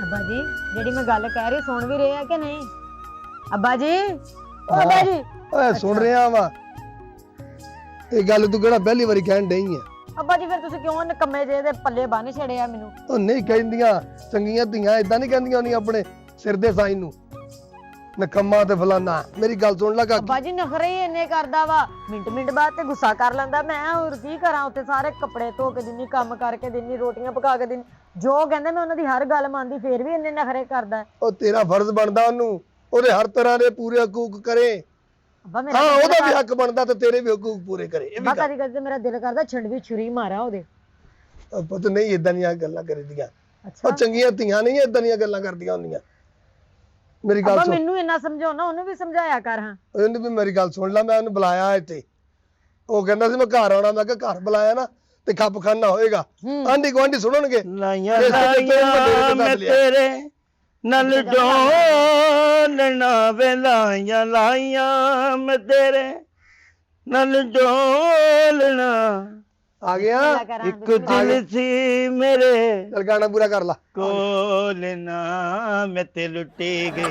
ਅੱਬਾ ਜੀ ਜਿਹੜੀ ਮੈਂ ਗੱਲ ਕਹਿ ਰਹੀ ਸੁਣ ਵੀ ਰਹੇ ਆ ਕਿ ਨਹੀਂ? ਅੱਬਾ ਜੀ ਅੱਬਾ ਜੀ ਓਏ ਸੁਣ ਰਿਹਾ ਵਾ। ਇਹ ਗੱਲ ਤੂੰ ਕਿਹੜਾ ਪਹਿਲੀ ਵਾਰੀ ਕਹਿਣ ਡਈ ਆ? ਅੱਬਾ ਜੀ ਫਿਰ ਤੁਸੀਂ ਕਿਉਂ ਨਕੰਮੇ ਜੇ ਦੇ ਪੱਲੇ ਬੰਨ ਛੜਿਆ ਮੈਨੂੰ? ਉਹ ਨਹੀਂ ਕਹਿੰਦੀਆਂ ਚੰਗੀਆਂ ਧੀਆਂ ਇਦਾਂ ਨਹੀਂ ਕਹਿੰਦੀਆਂ ਨਹੀਂ ਆਪਣੇ ਸਿਰ ਦੇ ਸਾਈਂ ਨੂੰ ਨਕੰਮਾ ਤੇ ਫਲਾਨਾ। ਮੇਰੀ ਗੱਲ ਸੁਣ ਲੈ ਕਾਕੀ। ਅੱਬਾ ਜੀ ਨਖਰੇ ਹੀ ਇੰਨੇ ਕਰਦਾ ਵਾ, ਮਿੰਟ ਮਿੰਟ ਬਾਅਦ ਤੇ ਗੁੱਸਾ ਕਰ ਲੈਂਦਾ। ਮੈਂ ਹੋਰ ਕੀ ਕਰਾਂ? ਉੱਥੇ ਸਾਰੇ ਕੱਪੜੇ ਧੋ ਕੇ ਦਿੰਨੀ, ਕੰਮ ਕਰਕੇ ਦਿੰਨੀ, ਰੋਟੀਆਂ ਪਕਾ ਕੇ ਦਿੰਨੀ, ਜੋ ਕਹਿੰਦੇ ਮੈਂ ਉਹਨਾਂ ਦੀ ਹਰ ਗੱਲ ਮੰਨਦੀ, ਫੇਰ ਵੀ ਇੰਨੇ ਨਖਰੇ ਕਰਦਾ। ਉਹ ਤੇਰਾ ਫਰਜ਼ ਬਣਦਾ ਉਹਨੂੰ ਉਹਦੇ ਹਰ ਤਰ੍ਹਾਂ ਦੇ ਪੂਰੇ ਹਕੂਕ ਕਰੇ। ਅੱਬਾ ਮੇਰਾ ਹਾਂ ਉਹਦਾ ਵੀ ਹੱਕ ਬਣਦਾ ਤੇ ਤੇਰੇ ਵੀ ਹਕੂਕ ਪੂਰੇ ਕਰੇ। ਇਹ ਵੀ ਅੱਬਾ ਕਦੀ ਕਦੀ ਮੇਰਾ ਦਿਲ ਕਰਦਾ ਛਿੰਡਵੀ ਛੁਰੀ ਮਾਰਾਂ ਉਹਦੇ। ਪੁੱਤ ਨਹੀਂ ਇਦਾਂ ਦੀਆਂ ਗੱਲਾਂ ਕਰੀਦੀਆਂ। ਅੱਛਾ ਉਹ ਚੰਗੀਆਂ ਧੀਆਂ ਨਹੀਂ ਇਦਾਂ ਦੀਆਂ ਗੱਲਾਂ ਕਰਦੀਆਂ ਹੁੰਦੀਆਂ। ਮੇਰੀ ਗੱਲ ਅੱਬਾ ਸੁਣ। ਮੈਨੂੰ ਇੰਨਾ ਸਮਝਾਉਣਾ, ਉਹਨੂੰ ਵੀ ਸਮਝਾਇਆ ਕਰ। ਹਾਂ ਉਹਨੇ ਵੀ ਮੇਰੀ ਗੱਲ ਸੁਣ ਲੈ। ਮੈਂ ਉਹਨੂੰ ਬੁਲਾਇਆ ਇੱਥੇ, ਉਹ ਕਹਿੰਦਾ ਸੀ ਮੈਂ ਘਰ ਆਉਣਾ। ਮੈਂ ਕਿਹਾ ਘਰ ਬੁਲਾਇਆ ਨਾ ਤੇ ਖੱਪ ਖਾਨਾ ਹੋਏਗਾ, ਆਂਢੀ ਗੁਆਂਢੀ ਸੁਣਨਗੇ। ਲਾਈਆਂ ਲਾਈਆਂ ਮੈਂ ਤੇਰੇ ਨਾਲ ਡੋਲਣਾ ਵੇ, ਲਾਈਆਂ ਲਾਈਆਂ ਮੈਂ ਤੇਰੇ ਨਾਲ ਡੋਲਣਾ। ਆ ਗਿਆ ਇੱਕ ਦਿਲ ਸੀ ਮੇਰੇ ਚੱਲ ਗਾਣਾ ਪੂਰਾ ਕਰ ਲਾ। ਕੋਲਣਾ ਮੈਂ ਤੇ ਲੁੱਟੀ ਗਈ।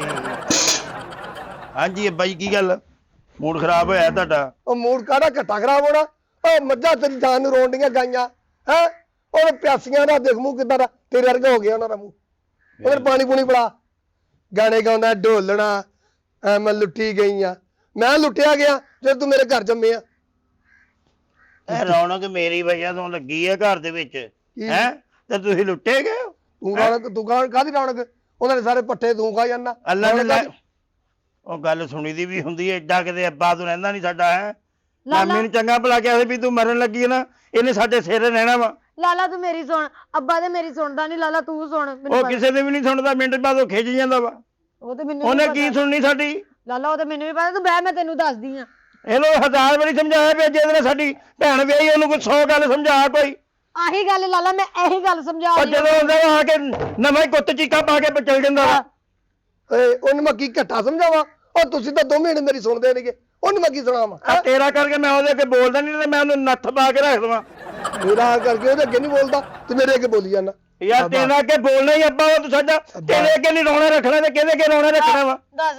ਹਾਂਜੀ ਅੱਬਾ ਜੀ ਕੀ ਗੱਲ, ਮੂਡ ਖਰਾਬ ਹੋਇਆ ਤੁਹਾਡਾ? ਉਹ ਮੂਡ ਕਾਹਦਾ ਘੱਟਾ ਖਰਾਬ ਹੋਣਾ? ਉਹ ਮੱਝਾਂ ਤੇਰੀ ਜਾਨ ਨੂੰ ਰੋਣ ਡੀਆਂ ਗਾਈਆਂ ਹੈ। ਉਹ ਪਿਆਸੀਆਂ ਦਾ ਦੇਖ ਮੂੰਹ ਕਿੱਦਾਂ ਦਾ, ਤੇਰੇ ਵਰਗਾ ਹੋ ਗਿਆ ਉਹਨਾਂ ਦਾ ਮੂੰਹ। ਉਹਨੇ ਪਾਣੀ ਪੂਣੀ ਪਿਲਾ। ਗਾਣੇ ਗਾਉਂਦਾ ਢੋਲਣਾ ਮੈਂ ਲੁੱਟੀ ਗਈ ਆ। ਮੈਂ ਲੁੱਟਿਆ ਗਿਆ ਜੇ ਤੂੰ ਮੇਰੇ ਘਰ ਜੰਮੇ ਆ। ਇਹ ਰੌਣਕ ਮੇਰੀ ਵਜ੍ਹਾ ਤੋਂ ਲੱਗੀ ਹੈ ਘਰ ਦੇ ਵਿੱਚ ਹੈ, ਤੇ ਤੁਸੀਂ ਲੁੱਟੇ ਗਏ ਹੋ। ਤੂੰ ਰੌਣਕ ਤੂੰ ਕਾਹਦੀ ਰੌਣਕ? ਉਹਨਾਂ ਦੇ ਸਾਰੇ ਪੱਠੇ ਤੂੰ ਖਾ ਜਾਂਦਾ। ਅੱਲਾ ਨੇ ਲੈ ਉਹ ਗੱਲ ਸੁਣੀ ਦੀ ਵੀ ਹੁੰਦੀ ਹੈ। ਏਡਾ ਕਿਤੇ ਅੱਬਾ ਤੂੰ ਰਹਿੰਦਾ ਨਹੀਂ ਸਾਡਾ ਹੈ। ਮਾਮੀ ਨੂੰ ਚੰਗਾ ਭਲਾ ਕਿਹਾ ਸੀ ਵੀ ਤੂੰ ਮਰਨ ਲੱਗੀ ਹੈ ਨਾ, ਇਹਨੇ ਸਾਡੇ ਸਿਰ ਰਹਿਣਾ ਵਾ। ਲਾਲਾ ਤੂੰ ਮੇਰੀ ਸੁਣ, ਅੱਬਾ ਤੇ ਮੇਰੀ ਸੁਣਦਾ ਨਹੀਂ। ਲਾਲਾ ਤੂੰ ਸੁਣ। ਉਹ ਕਿਸੇ ਦੇ ਵੀ ਨਹੀਂ ਸੁਣਦਾ, ਮਿੰਟ ਬਾਅਦ ਉਹ ਖਿੱਚ ਜਾਂਦਾ ਵਾ। ਉਹ ਤੇ ਮੈਨੂੰ ਉਹਨੇ ਕੀ ਸੁਣਨੀ ਸਾਡੀ? ਲਾਲਾ ਉਹ ਤੇ ਮੈਨੂੰ ਵੀ ਪਤਾ। ਤੂੰ ਬਹਿ, ਮੈਂ ਤੈਨੂੰ ਦੱਸਦੀ ਆ। ਇਹਨੂੰ 1000 ਵਾਰੀ ਸਮਝਾਇਆ ਵੀ ਜੇ ਸਾਡੀ ਭੈਣ ਵਿਆਹੀ ਉਹਨੂੰ ਕੋਈ 100 ਗੱਲ ਸਮਝਾ ਕੋਈ। ਆਹੀ ਗੱਲ ਲਾਲਾ, ਮੈਂ ਇਹੀ ਗੱਲ ਸਮਝਾ ਉਹ ਰਹੀ ਜਦੋਂ ਉਹਦਾ ਆ ਕੇ ਨਵਾਂ ਹੀ ਕੁੱਤ ਚੀਕਾ ਪਾ ਕੇ ਚੱਲ ਜਾਂਦਾ ਵਾ। ਓਏ ਉਹਨੂੰ ਮੈਂ ਕੀ ਘੱਟਾ ਸਮਝਾਵਾਂ? ਉਹ ਤੁਸੀਂ ਤਾਂ 2 ਮਹੀਨੇ ਮੇਰੀ ਸੁਣਦੇ ਨਹੀਂਗੇ, ਉਹਨੂੰ ਮੈਂ ਕੀ ਸੁਣਾਵਾਂ? ਆ ਤੇਰਾ ਕਰਕੇ ਮੈਂ ਉਹਦੇ ਅੱਗੇ ਬੋਲਦਾ ਨਹੀਂ ਤੇ ਮੈਂ ਉਹਨੂੰ ਨੱਥ ਪਾ ਕੇ ਰੱਖ ਦਵਾਂ। ਮੇਰਾ ਕਰਕੇ ਉਹਦੇ ਅੱਗੇ ਨਹੀਂ ਬੋਲਦਾ ਤੇ ਮੇਰੇ ਅੱਗੇ ਬੋਲੀ ਜਾਂਦਾ। ਯਾਰ ਤੇਰੇ ਅੱਗੇ ਬੋਲਣਾ ਹੀ ਅੱਬਾ ਵਾ ਤੂੰ ਸਾਡਾ। ਤੇਰੇ ਅੱਗੇ ਨਹੀਂ ਰੋਣਾ ਰੱਖਣਾ ਤੇ ਕਿਹਦੇ ਅੱਗੇ ਰੋਣਾ ਰੱਖਣਾ ਵਾ?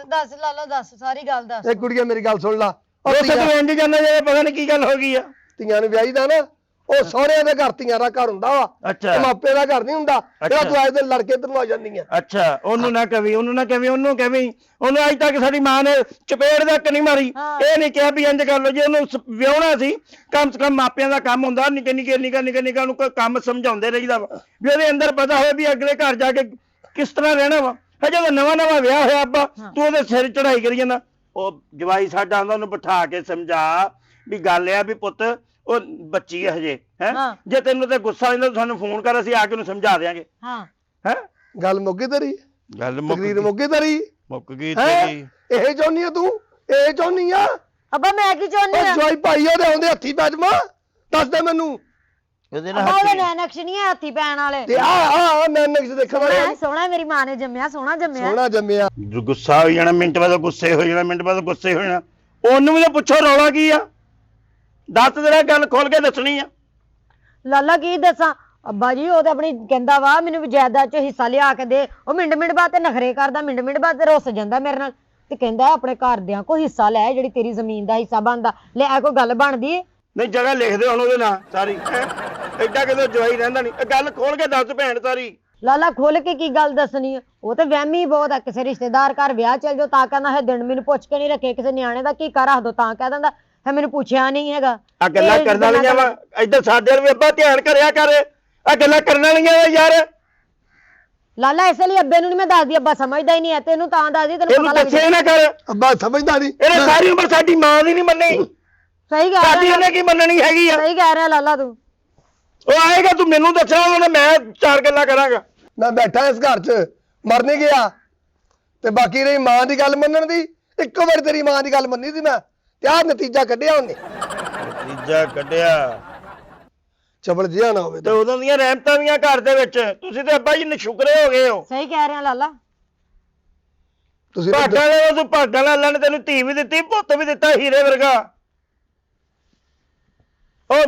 ਦੱਸ ਲਾਲਾ ਦੱਸ, ਸਾਰੀ ਗੱਲ ਦੱਸ। ਇਹ ਕੁੜੀਆਂ ਮੇਰੀ ਗੱਲ ਸੁਣ ਲਾ। ਉਹ ਤੂੰ ਇੰਜ ਜਾਂਦਾ ਜੇ ਪਤਾ ਨਹੀਂ ਕੀ ਗੱਲ ਹੋ ਗਈ ਆ। ਧੀਆਂ ਨੂੰ ਵਿਆਹੀਦਾ ਨਾ, ਉਹ ਸਹੁਰਿਆਂ ਦੇ ਘਰ ਧੀਆਂ ਦਾ ਘਰ ਹੁੰਦਾ ਵਾ, ਅੱਛਾ ਮਾਪੇ ਦਾ ਘਰ ਨਹੀਂ ਹੁੰਦਾ ਜਿਹੜਾ ਤੂੰ ਅੱਜ ਦੇ ਲੜਕੇ ਤੈਨੂੰ ਆ ਜਾਂਦੀਆਂ। ਅੱਛਾ ਉਹਨੂੰ ਨਾ ਕਵੀ, ਉਹਨੂੰ ਨਾ ਕਵੀ, ਉਹਨੂੰ ਕਵੀ। ਉਹਨੂੰ ਅੱਜ ਤੱਕ ਸਾਡੀ ਮਾਂ ਨੇ ਚਪੇੜ ਤੱਕ ਨਹੀਂ ਮਾਰੀ। ਇਹ ਨਹੀਂ ਕਿਹਾ ਵੀ ਇੰਜ ਕਰ ਲੋ। ਜੇ ਉਹਨੂੰ ਵਿਆਹਣਾ ਸੀ ਕਮ ਸੇ ਕਮ ਮਾਪਿਆਂ ਦਾ ਕੰਮ ਹੁੰਦਾ। ਨਿੱਕੇ ਨਿੱਕੇ ਉਹਨੂੰ ਕੋਈ ਕੰਮ ਸਮਝਾਉਂਦੇ ਰਹੀਦਾ ਵਾ ਵੀ ਉਹਦੇ ਅੰਦਰ ਪਤਾ ਹੋਵੇ ਵੀ ਅਗਲੇ ਘਰ ਜਾ ਕੇ ਕਿਸ ਤਰ੍ਹਾਂ ਰਹਿਣਾ ਵਾ। ਜਦੋਂ ਨਵਾਂ ਵਿਆਹ ਹੋਇਆ ਅੱਬਾ ਤੂੰ ਉਹਦੇ ਸਿਰ ਚੜਾਈ ਕਰੀ ਜਾਂਦਾ। ਉਹ ਜਵਾਈ ਸਾਡਾ ਆਉਂਦਾ, ਉਹਨੂੰ ਬਿਠਾ ਕੇ ਸਮਝਾ ਵੀ ਗੱਲ ਆ ਵੀ ਪੁੱਤ ਉਹ ਬੱਚੀ ਹੈ ਹਜੇ ਹੈ। ਜੇ ਤੈਨੂੰ ਤੇ ਗੁੱਸਾ ਆਉਂਦਾ ਸਾਨੂੰ ਫੋਨ ਕਰ, ਅਸੀਂ ਆ ਕੇ ਉਹਨੂੰ ਸਮਝਾ ਦਿਆਂਗੇ। ਹਾਂ ਹੈ ਗੱਲ ਮੁੱਕੀ ਤੇਰੀ, ਗੱਲ ਤਕਰੀਰ ਮੁੱਕੀ ਤੇਰੀ, ਮੁੱਕ ਗਈ ਤੇਰੀ। ਇਹ ਚਾਹੁੰਦੀ ਆ ਤੂੰ? ਇਹ ਚਾਹੁੰਦੀ ਆ? ਅੱਬਾ ਮੈਂ ਕੀ ਚਾਹੁੰਦੀ ਆ? ਜਵਾਈ ਭਾਈ ਉਹਦੇ ਆਉਂਦੇ ਹੱਥੀ ਪੈ ਜਾਵਾਂ? ਦੱਸ ਦੇ ਮੈਨੂੰ। ਉਹਦੇ ਅੱਬਾ ਉਹਦੇ ਨੈਨਕਸ਼ ਨਹੀਂ ਹੈ ਹੱਥੀ ਪੈਣ ਵਾਲੇ। ਤੇ ਆ ਮੈਂ ਨਕਸ਼ ਦੇਖਣ ਵਾਲਾ ਸੋਹਣਾ ਮੇਰੀ ਮਾਂ ਨੇ ਜੰਮਿਆ, ਸੋਹਣਾ ਜੰਮਿਆ। ਸੋਹਣਾ ਜੰਮਿਆ। ਗੁੱਸਾ ਹੋ ਜਾਣਾ, ਮਿੰਟ ਬਾਅਦ ਗੁੱਸੇ ਹੋ ਜਾਣਾ, ਮਿੰਟ ਬਾਅਦ ਗੁੱਸੇ ਹੋ ਜਾਣਾ। ਉਹਨੂੰ ਵੀ ਤਾਂ ਪੁੱਛੋ ਰੌਲਾ ਕੀ ਆ? ਦੱਸ ਤੇਰਾ ਗੱਲ ਖੋਲ ਕੇ ਦੱਸਣੀ ਆ। ਲਾਲਾ ਕੀ ਦੱਸਾਂ? ਅੱਬਾ ਜੀ ਉਹ ਤੇ ਆਪਣੀ ਕਹਿੰਦਾ ਵਾ ਮੈਨੂੰ ਵੀ ਜਾਇਦਾਦ ਚ ਹਿੱਸਾ ਲਿਆ ਕੇ ਦੇ। ਉਹ ਮਿੰਟ ਬਾਅਦ ਤੇ ਨਖਰੇ ਕਰਦਾ, ਮਿੰਟ ਬਾਅਦ ਤੇ ਰੁੱਸ ਜਾਂਦਾ ਮੇਰੇ ਨਾਲ ਤੇ ਕਹਿੰਦਾ ਆਪਣੇ ਘਰਦਿਆਂ ਕੋ ਹਿੱਸਾ ਲੈ, ਜਿਹੜੀ ਤੇਰੀ ਜ਼ਮੀਨ ਦਾ ਹਿੱਸਾ ਬਣਦਾ ਲੈ। ਕੋਈ ਗੱਲ ਬਣਦੀ? ਨਹੀਂ ਜਗ੍ਹਾ ਲਿਖ ਦੇ ਹੁਣ ਉਹਦੇ ਨਾਂ ਸਾਰੀ। ਐਡਾ ਕਿਦੋਂ ਜਵਾਈ ਰਹਿੰਦਾ ਨਹੀਂ। ਇਹ ਗੱਲ ਖੋਲ ਕੇ ਦੱਸ ਭੈਣ ਸਾਰੀ। ਲਾਲਾ ਖੋਲ ਕੇ ਕੀ ਗੱਲ ਦੱਸਣੀ ਆ? ਉਹ ਤੇ ਵਹਿਮੀ ਬਹੁਤ ਆ। ਕਿਸੇ ਰਿਸ਼ਤੇਦਾਰ ਘਰ ਵਿਆਹ ਚੱਲ ਜਾਓ ਤਾਂ ਕਹਿੰਦਾ ਹੈ ਦਿਨ ਮੈਨੂੰ ਪੁੱਛ ਕੇ ਨਹੀਂ ਰੱਖੇ। ਕਿਸੇ ਨਿਆਣੇ ਦਾ ਕੀ ਕਰ ਰੱਖ ਦੋ ਤਾਂ ਕਹਿ ਦਿੰਦਾ ਹੈ ਮੈਨੂੰ ਪੁੱਛਿਆ ਨਹੀਂ ਹੈਗਾ। ਆ ਗੱਲਾਂ ਕਰਨ ਵਾਲੀਆਂ ਵਾ ਇੱਧਰ ਸਾਡੇ ਵੀ ਅੱਬਾ ਧਿਆਨ ਕਰਿਆ ਕਰ। ਆ ਗੱਲਾਂ ਕਰਨ ਵਾਲੀਆਂ ਵਾ ਯਾਰ। ਲਾਲਾ ਇਸੇ ਲਈ ਅੱਬੇ ਨੂੰ ਨਹੀਂ ਮੈਂ ਦੱਸਦੀ, ਅੱਬਾ ਸਮਝਦਾ ਹੀ ਨਹੀਂ ਹੈ। ਤੈਨੂੰ ਤਾਂ ਦੱਸਦੀ, ਤੈਨੂੰ ਇਹਨੂੰ ਪਤਾ ਲੱਗ ਦੱਸੇ ਨਾ ਕਰ। ਅੱਬਾ ਸਮਝਦਾ ਨਹੀਂ। ਇਹਨੇ ਸਾਰੀ ਉਮਰ ਸਾਡੀ ਮਾਂ ਦੀ ਨਹੀਂ ਮੰਨੀ। ਸਹੀ ਕਹਿ ਸਾਡੀ ਰਿਹਾ, ਇਹਨੇ ਕੀ ਮੰਨਣੀ ਹੈਗੀ ਆ? ਸਹੀ ਕਹਿ ਰਿਹਾ ਲਾਲਾ ਤੂੰ। ਉਹ ਆਏਗਾ ਤੂੰ ਮੈਨੂੰ ਦੱਸਣਾ, ਉਹਨੇ ਮੈਂ 4 ਗੱਲਾਂ ਕਰਾਂਗਾ। ਮੈਂ ਬੈਠਾ ਇਸ ਘਰ 'ਚ, ਮਰ ਨਹੀਂ ਗਿਆ ਤੇ ਬਾਕੀ ਰਹੀ ਮਾਂ ਦੀ ਗੱਲ ਮੰਨਣ ਦੀ। ਇੱਕੋ ਵਾਰੀ ਤੇਰੀ ਮਾਂ ਦੀ ਗੱਲ ਮੰਨੀ ਸੀ ਮੈਂ ਤੇ ਆਹ ਨਤੀਜਾ ਕੱਢਿਆ ਉਹਨੇ। ਨਤੀਜਾ ਕੱਢਿਆ ਚਬਲ ਜਿਹਾ ਨਾ ਹੋਵੇ ਤੇ ਉਦੋਂ ਦੀਆਂ ਰਹਿਮਤਾਂ ਦੀਆਂ ਘਰ ਦੇ ਵਿੱਚ। ਤੁਸੀਂ ਤੇ ਅੱਬਾ ਜੀ ਨਸ਼ੁਕਰੇ ਹੋ ਗਏ ਹੋ। ਸਹੀ ਕਹਿ ਰਿਹਾ ਲਾਲਾ। ਤੁਸੀਂ। ਭਾਗਾਂ ਨਾਲ ਤੂੰ ਭਾਗਾਂ ਨਾਲ ਅੱਲਾ ਨੇ ਤੈਨੂੰ ਧੀ ਵੀ ਦਿੱਤੀ, ਪੁੱਤ ਵੀ ਦਿੱਤਾ ਹੀਰੇ ਵਰਗਾ। ਉਹ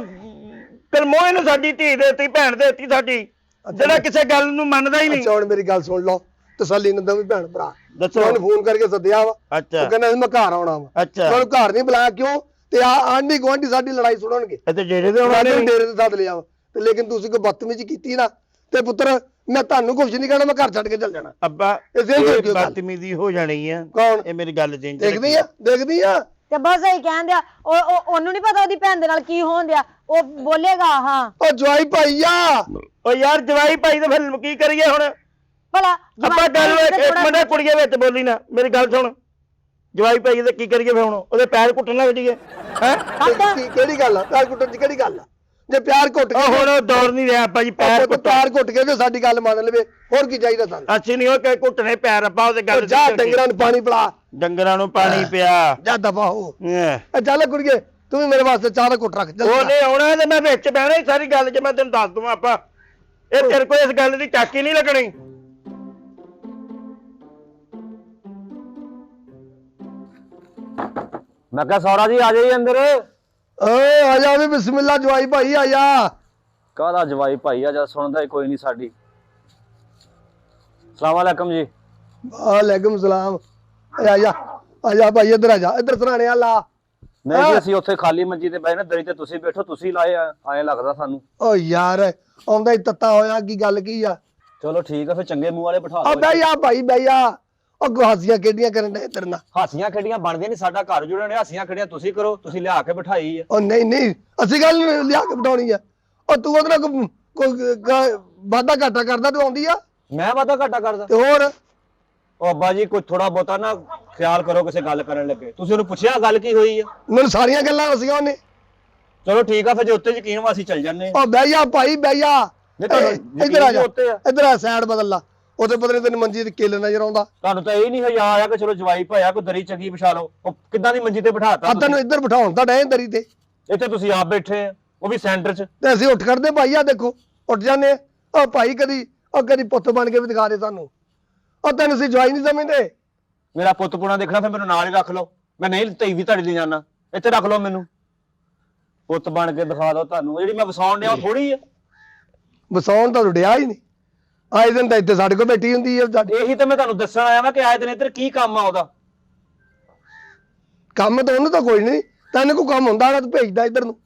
ਫਿਰ ਮੋਹ ਨੂੰ ਸਾਡੀ ਧੀ ਦੇਤੀ, ਭੈਣ ਦੇਤੀ ਸਾਡੀ। ਜਿਹੜਾ ਕਿਸੇ ਗੱਲ ਨੂੰ ਮੰਨਦਾ ਹੀ ਨਹੀਂ। ਅੱਛਾ ਹੁਣ ਮੇਰੀ ਗੱਲ ਸੁਣ ਲਓ, ਤਸੱਲੀ ਨਾਲ ਦੋਵੇਂ ਭੈਣ ਭਰਾ। ਦੱਸੋ। ਉਹਨੂੰ ਫੋਨ ਕਰਕੇ ਸੱਦਿਆ ਵਾ, ਅੱਛਾ ਉਹ ਕਹਿੰਦਾ ਸੀ ਮੈਂ ਘਰ ਆਉਣਾ ਵਾ। ਅੱਛਾ ਉਹਨੂੰ ਘਰ ਨਹੀਂ ਬੁਲਾਇਆ, ਕਿਉਂ? ਤੇ ਆਂਢੀ ਗੁਆਂਢੀ ਸਾਡੀ ਲੜਾਈ ਸੁਣਨਗੇ। ਤੇ ਜਿਹੜੇ ਦੇ ਉਹਨਾਂ ਸਾਡੇ ਨੇ ਡੇਰੇ ਤੇ ਸੱਦ ਲਿਆ ਵਾ, ਤੇ ਲੇਕਿਨ ਤੁਸੀਂ ਕੋਈ ਬਦਤਮੀਜ਼ੀ ਕੀਤੀ ਨਾ, ਤੇ ਪੁੱਤਰ ਮੈਂ ਤੁਹਾਨੂੰ ਕੁਝ ਨਹੀਂ ਕਹਿਣਾ, ਮੈਂ ਘਰ ਛੱਡ ਕੇ ਚੱਲ ਜਾਣਾ। ਅੱਬਾ ਇਸੇ ਨੂੰ ਇਹ ਕਿਉਂ ਗੱਲ? ਬਦਤਮੀਜ਼ੀ ਹੋ ਜਾਣੀ ਆ। ਕੌਣ? ਇਹ ਮੇਰੀ ਗੱਲ ਚੇਂਜ ਦੇਖਦੀ ਆ ਤੇ ਬਸ ਇਹੀ ਕਹਿੰਦੇ ਆ, ਉਹਨੂੰ ਨਹੀਂ ਪਤਾ ਉਹਦੀ ਭੈਣ ਦੇ ਨਾਲ ਕੀ ਹੋਣ ਦਿਆ, ਉਹ ਬੋਲੇਗਾ। ਹਾਂ ਉਹ ਜਵਾਈ ਭਾਈ ਆ। ਓ ਯਾਰ ਜਵਾਈ ਭਾਈ ਤੇ ਫਿਰ ਕੀ ਕਰੀਏ ਹੁਣ? ਭਲਾ ਅੱਬਾ ਗੱਲ ਇੱਕ ਮਿੰਟ ਕੁੜੀਏ ਵਿੱਚ ਬੋਲੀ ਨਾ, ਮੇਰੀ ਗੱਲ ਸੁਣ। ਜਵਾਈ ਭਾਈ ਤੇ ਕੀ ਕਰੀਏ ਫਿਰ ਹੁਣ? ਉਹਦੇ ਪੈਰ ਘੁੱਟਣ ਲੱਗ ਜੀਏ ਹੈ? ਕਿਹੜੀ ਗੱਲ ਆ? ਪੈਰ ਕੁੱਟਣ ਦੀ ਕਿਹੜੀ ਗੱਲ ਆ? ਜੇ ਪਿਆਰ ਘੁੱਟ ਕੇ ਹੁਣ ਉਹ ਦੌਰ ਨਹੀਂ ਰਿਹਾ ਆਪਾਂ ਜੀ ਪੈਰ ਪਿਆਰ ਘੁੱਟ ਕੇ ਤੇ ਸਾਡੀ ਗੱਲ ਮੰਨ ਲਵੇ, ਹੋਰ ਕੀ ਚਾਹੀਦਾ ਸਾਨੂੰ? ਅੱਛੀ ਨਹੀਂ ਉਹ ਕਿ ਘੁੱਟਣੇ ਪੈਰ ਆਪਾਂ ਉਹਦੇ ਗੱਲ ਜਾ ਡੰਗਰਾਂ ਨੂੰ ਪਾਣੀ ਪਿਲਾ, ਡੰਗਰਾਂ ਨੂੰ ਪਾਣੀ ਪਿਆ। ਜਾ ਦਫਾ ਹੋ। ਉਹ ਚੱਲ ਕੁੜੀਏ, ਤੂੰ ਵੀ ਮੇਰੇ ਵਾਸਤੇ ਚਾਹ ਦਾ ਘੁੱਟ ਰੱਖ। ਨਹੀਂ ਆਉਣਾ ਤੇ ਮੈਂ ਵਿੱਚ ਬਹਿਣਾ ਹੀ ਸਾਰੀ ਗੱਲ ਚ, ਮੈਂ ਤੈਨੂੰ ਦੱਸ ਦੂੰ। ਆਪਾਂ ਇਹ ਤੇਰੇ ਕੋਲ ਇਸ ਗੱਲ ਦੀ ਟਾਕੀ ਨਹੀਂ ਲੱਗਣੀ। ਮੈਂ ਕਿਹਾ ਸੌਰਾ ਜੀ ਆ ਜਾਈਏ ਅੰਦਰ। ਓਏ ਆ ਜਾ ਵੀ, ਬਿਸਮਿਲ੍ਲਾ ਜਵਾਈ ਭਾਈ ਆ ਜਾ। ਕਾਹਦਾ ਜਵਾਈ ਭਾਈ ਆ, ਜਦ ਸੁਣਦਾ ਹੀ ਕੋਈ ਨਹੀਂ ਸਾਡੀ। ਸਲਾਮ ਅਲੈਕਮ ਜੀ। ਵਾਲੇਕੁਮ ਸਲਾਮ। ਆ ਜਾ ਆ ਜਾ ਭਾਈ, ਇੱਧਰ ਆ ਜਾ, ਇੱਧਰ ਸਰਾਣੇ ਆ ਲਾ। ਨਹੀਂ ਜੀ ਅਸੀਂ ਉੱਥੇ ਖਾਲੀ ਮੰਜੀ ਤੇ ਬਹਿ ਨਾ, ਦਰੀ ਤੇ ਤੁਸੀਂ ਬੈਠੋ, ਤੁਸੀਂ ਲਾਏ ਆਏ ਲੱਗਦਾ ਸਾਨੂੰ। ਓ ਯਾਰ ਆਉਂਦਾ ਹੀ ਤੱਤਾ ਹੋਇਆ, ਕੀ ਗੱਲ ਕੀ ਆ? ਚਲੋ ਠੀਕ ਆ ਫਿਰ, ਚੰਗੇ ਮੂੰਹ ਵਾਲੇ ਬਿਠਾ ਆ ਦਿਓ। ਬਈ ਆ ਭਾਈ ਬਈ ਆ, ਉਹ ਹਾਸੀਆਂ ਕਿਹੜੀਆਂ ਕਰਨ ਦੇ ਤੇਰੇ ਨਾਲ? ਹਾਸੀਆਂ ਖੇਡੀਆਂ ਬਣਦੀਆਂ ਨਹੀਂ, ਸਾਡਾ ਘਰ ਜੁੜਿਆ ਨੇ, ਹਾਸੀਆਂ ਖੇਡੀਆਂ ਤੁਸੀਂ ਕਰੋ, ਤੁਸੀਂ ਲਿਆ ਕੇ ਬਿਠਾਈ ਆ। ਉਹ ਨਹੀਂ ਅਸੀਂ ਗੱਲ ਲਿਆ ਕੇ ਬਿਠਾਉਣੀ ਆ। ਉਹ ਤੂੰ ਉਹਦੇ ਨਾਲ ਕੋਈ ਵਾਦਾ ਘਾਟਾ ਕਰਦਾ, ਤੂੰ ਆਉਂਦੀ ਆ ਮੈਂ ਵਾਦਾ ਘਾਟਾ ਕਰਦਾ? ਤੇ ਹੋਰ ਉਹ ਅੱਬਾ ਜੀ ਕੋਈ ਥੋੜਾ ਬਹੁਤਾ ਨਾ ਖਿਆਲ ਕਰੋ ਕਿਸੇ ਗੱਲ ਕਰਨ ਲੱਗੇ। ਤੁਸੀਂ ਉਹਨੂੰ ਪੁੱਛਿਆ ਗੱਲ ਕੀ ਹੋਈ ਆ? ਮੈਨੂੰ ਸਾਰੀਆਂ ਗੱਲਾਂ ਦੱਸੀਆਂ ਉਹਨੇ। ਚਲੋ ਠੀਕ ਆ ਫਿਰ, ਜੇ ਉੱਤੇ ਯਕੀਨ ਵਾ ਅਸੀਂ ਚੱਲ ਜੰਨੇ। ਉਹ ਬਹਿ ਜਾ ਭਾਈ ਬਹਿ ਜਾ, ਇੱਧਰ ਆ ਜਾ, ਉੱਤੇ ਆ। ਇੱਧਰ ਆ, ਸਾਈਡ ਬਦਲ ਲਾ। ਉੱਥੇ ਪਤਾ ਨਹੀਂ ਤੈਨੂੰ ਮੰਜੀ ਤੇ ਕਿੱਲ ਨਜ਼ਰ ਆਉਂਦਾ। ਤੁਹਾਨੂੰ ਤਾਂ ਇਹ ਨਹੀਂ ਹਯਾ ਆਇਆ ਕਿ ਚਲੋ ਜਵਾਈ ਭਾਇਆ ਕੋਈ ਦਰੀ ਚੰਗੀ ਵਿਛਾ ਲਓ। ਉਹ ਕਿੱਦਾਂ ਦੀ ਮੰਜੀ ਤੇ ਬਿਠਾਤਾ ਆ ਤੈਨੂੰ ਇੱਧਰ ਬਿਠਾਉਣ ਤਾਂ ਡੈ ਦਰੀ ਤੇ, ਇੱਥੇ ਤੁਸੀਂ ਆਪ ਬੈਠੇ ਆ, ਉਹ ਵੀ ਸੈਂਟਰ 'ਚ। ਤੇ ਅਸੀਂ ਉੱਠ ਖੜਦੇ ਭਾਈ, ਆ ਦੇਖੋ ਉੱਠ ਜਾਂਦੇ ਆ। ਉਹ ਭਾਈ ਕਦੀ ਪੁੱਤ ਬਣ ਕੇ ਵੀ ਦਿਖਾ ਦੇ ਸਾਨੂੰ। ਉਹ ਤੈਨੂੰ ਅਸੀਂ ਜਵਾਈ ਨਹੀਂ ਸਮਝਦੇ। ਮੇਰਾ ਪੁੱਤ ਪੁਣਾ ਦੇਖਣਾ ਫਿਰ ਮੈਨੂੰ ਨਾਲ ਹੀ ਰੱਖ ਲਓ। ਮੈਂ ਨਹੀਂ ਧੀ ਵੀ ਤੁਹਾਡੀ ਲਈ ਜਾਣਾ, ਇੱਥੇ ਰੱਖ ਲਓ ਮੈਨੂੰ। ਪੁੱਤ ਬਣ ਕੇ ਦਿਖਾ ਦਿਓ ਤੁਹਾਨੂੰ, ਜਿਹੜੀ ਮੈਂ ਵਸਾਉਣ ਡਿਆ ਉਹ ਥੋੜੀ ਆ। ਵਸਾਉਣ ਤਾਂ ਡਿਆ ਹੀ ਨਹੀਂ, ਆਏ ਦਿਨ ਤਾਂ ਇੱਥੇ ਸਾਡੇ ਕੋਲ ਬੈਠੀ ਹੁੰਦੀ ਹੈ। ਇਹੀ ਤਾਂ ਮੈਂ ਤੁਹਾਨੂੰ ਦੱਸਣ ਆਇਆ ਵਾਂ ਕਿ ਆਏ ਦਿਨ ਇੱਧਰ ਕੀ ਕੰਮ ਆ ਉਹਦਾ। ਕੰਮ ਤਾਂ ਉਹਨੂੰ ਤਾਂ ਕੋਈ ਨਹੀਂ, ਤੈਨੂੰ ਕੋਈ ਕੰਮ ਹੁੰਦਾ ਨਾ ਤੂੰ ਭੇਜਦਾ ਇੱਧਰ ਨੂੰ।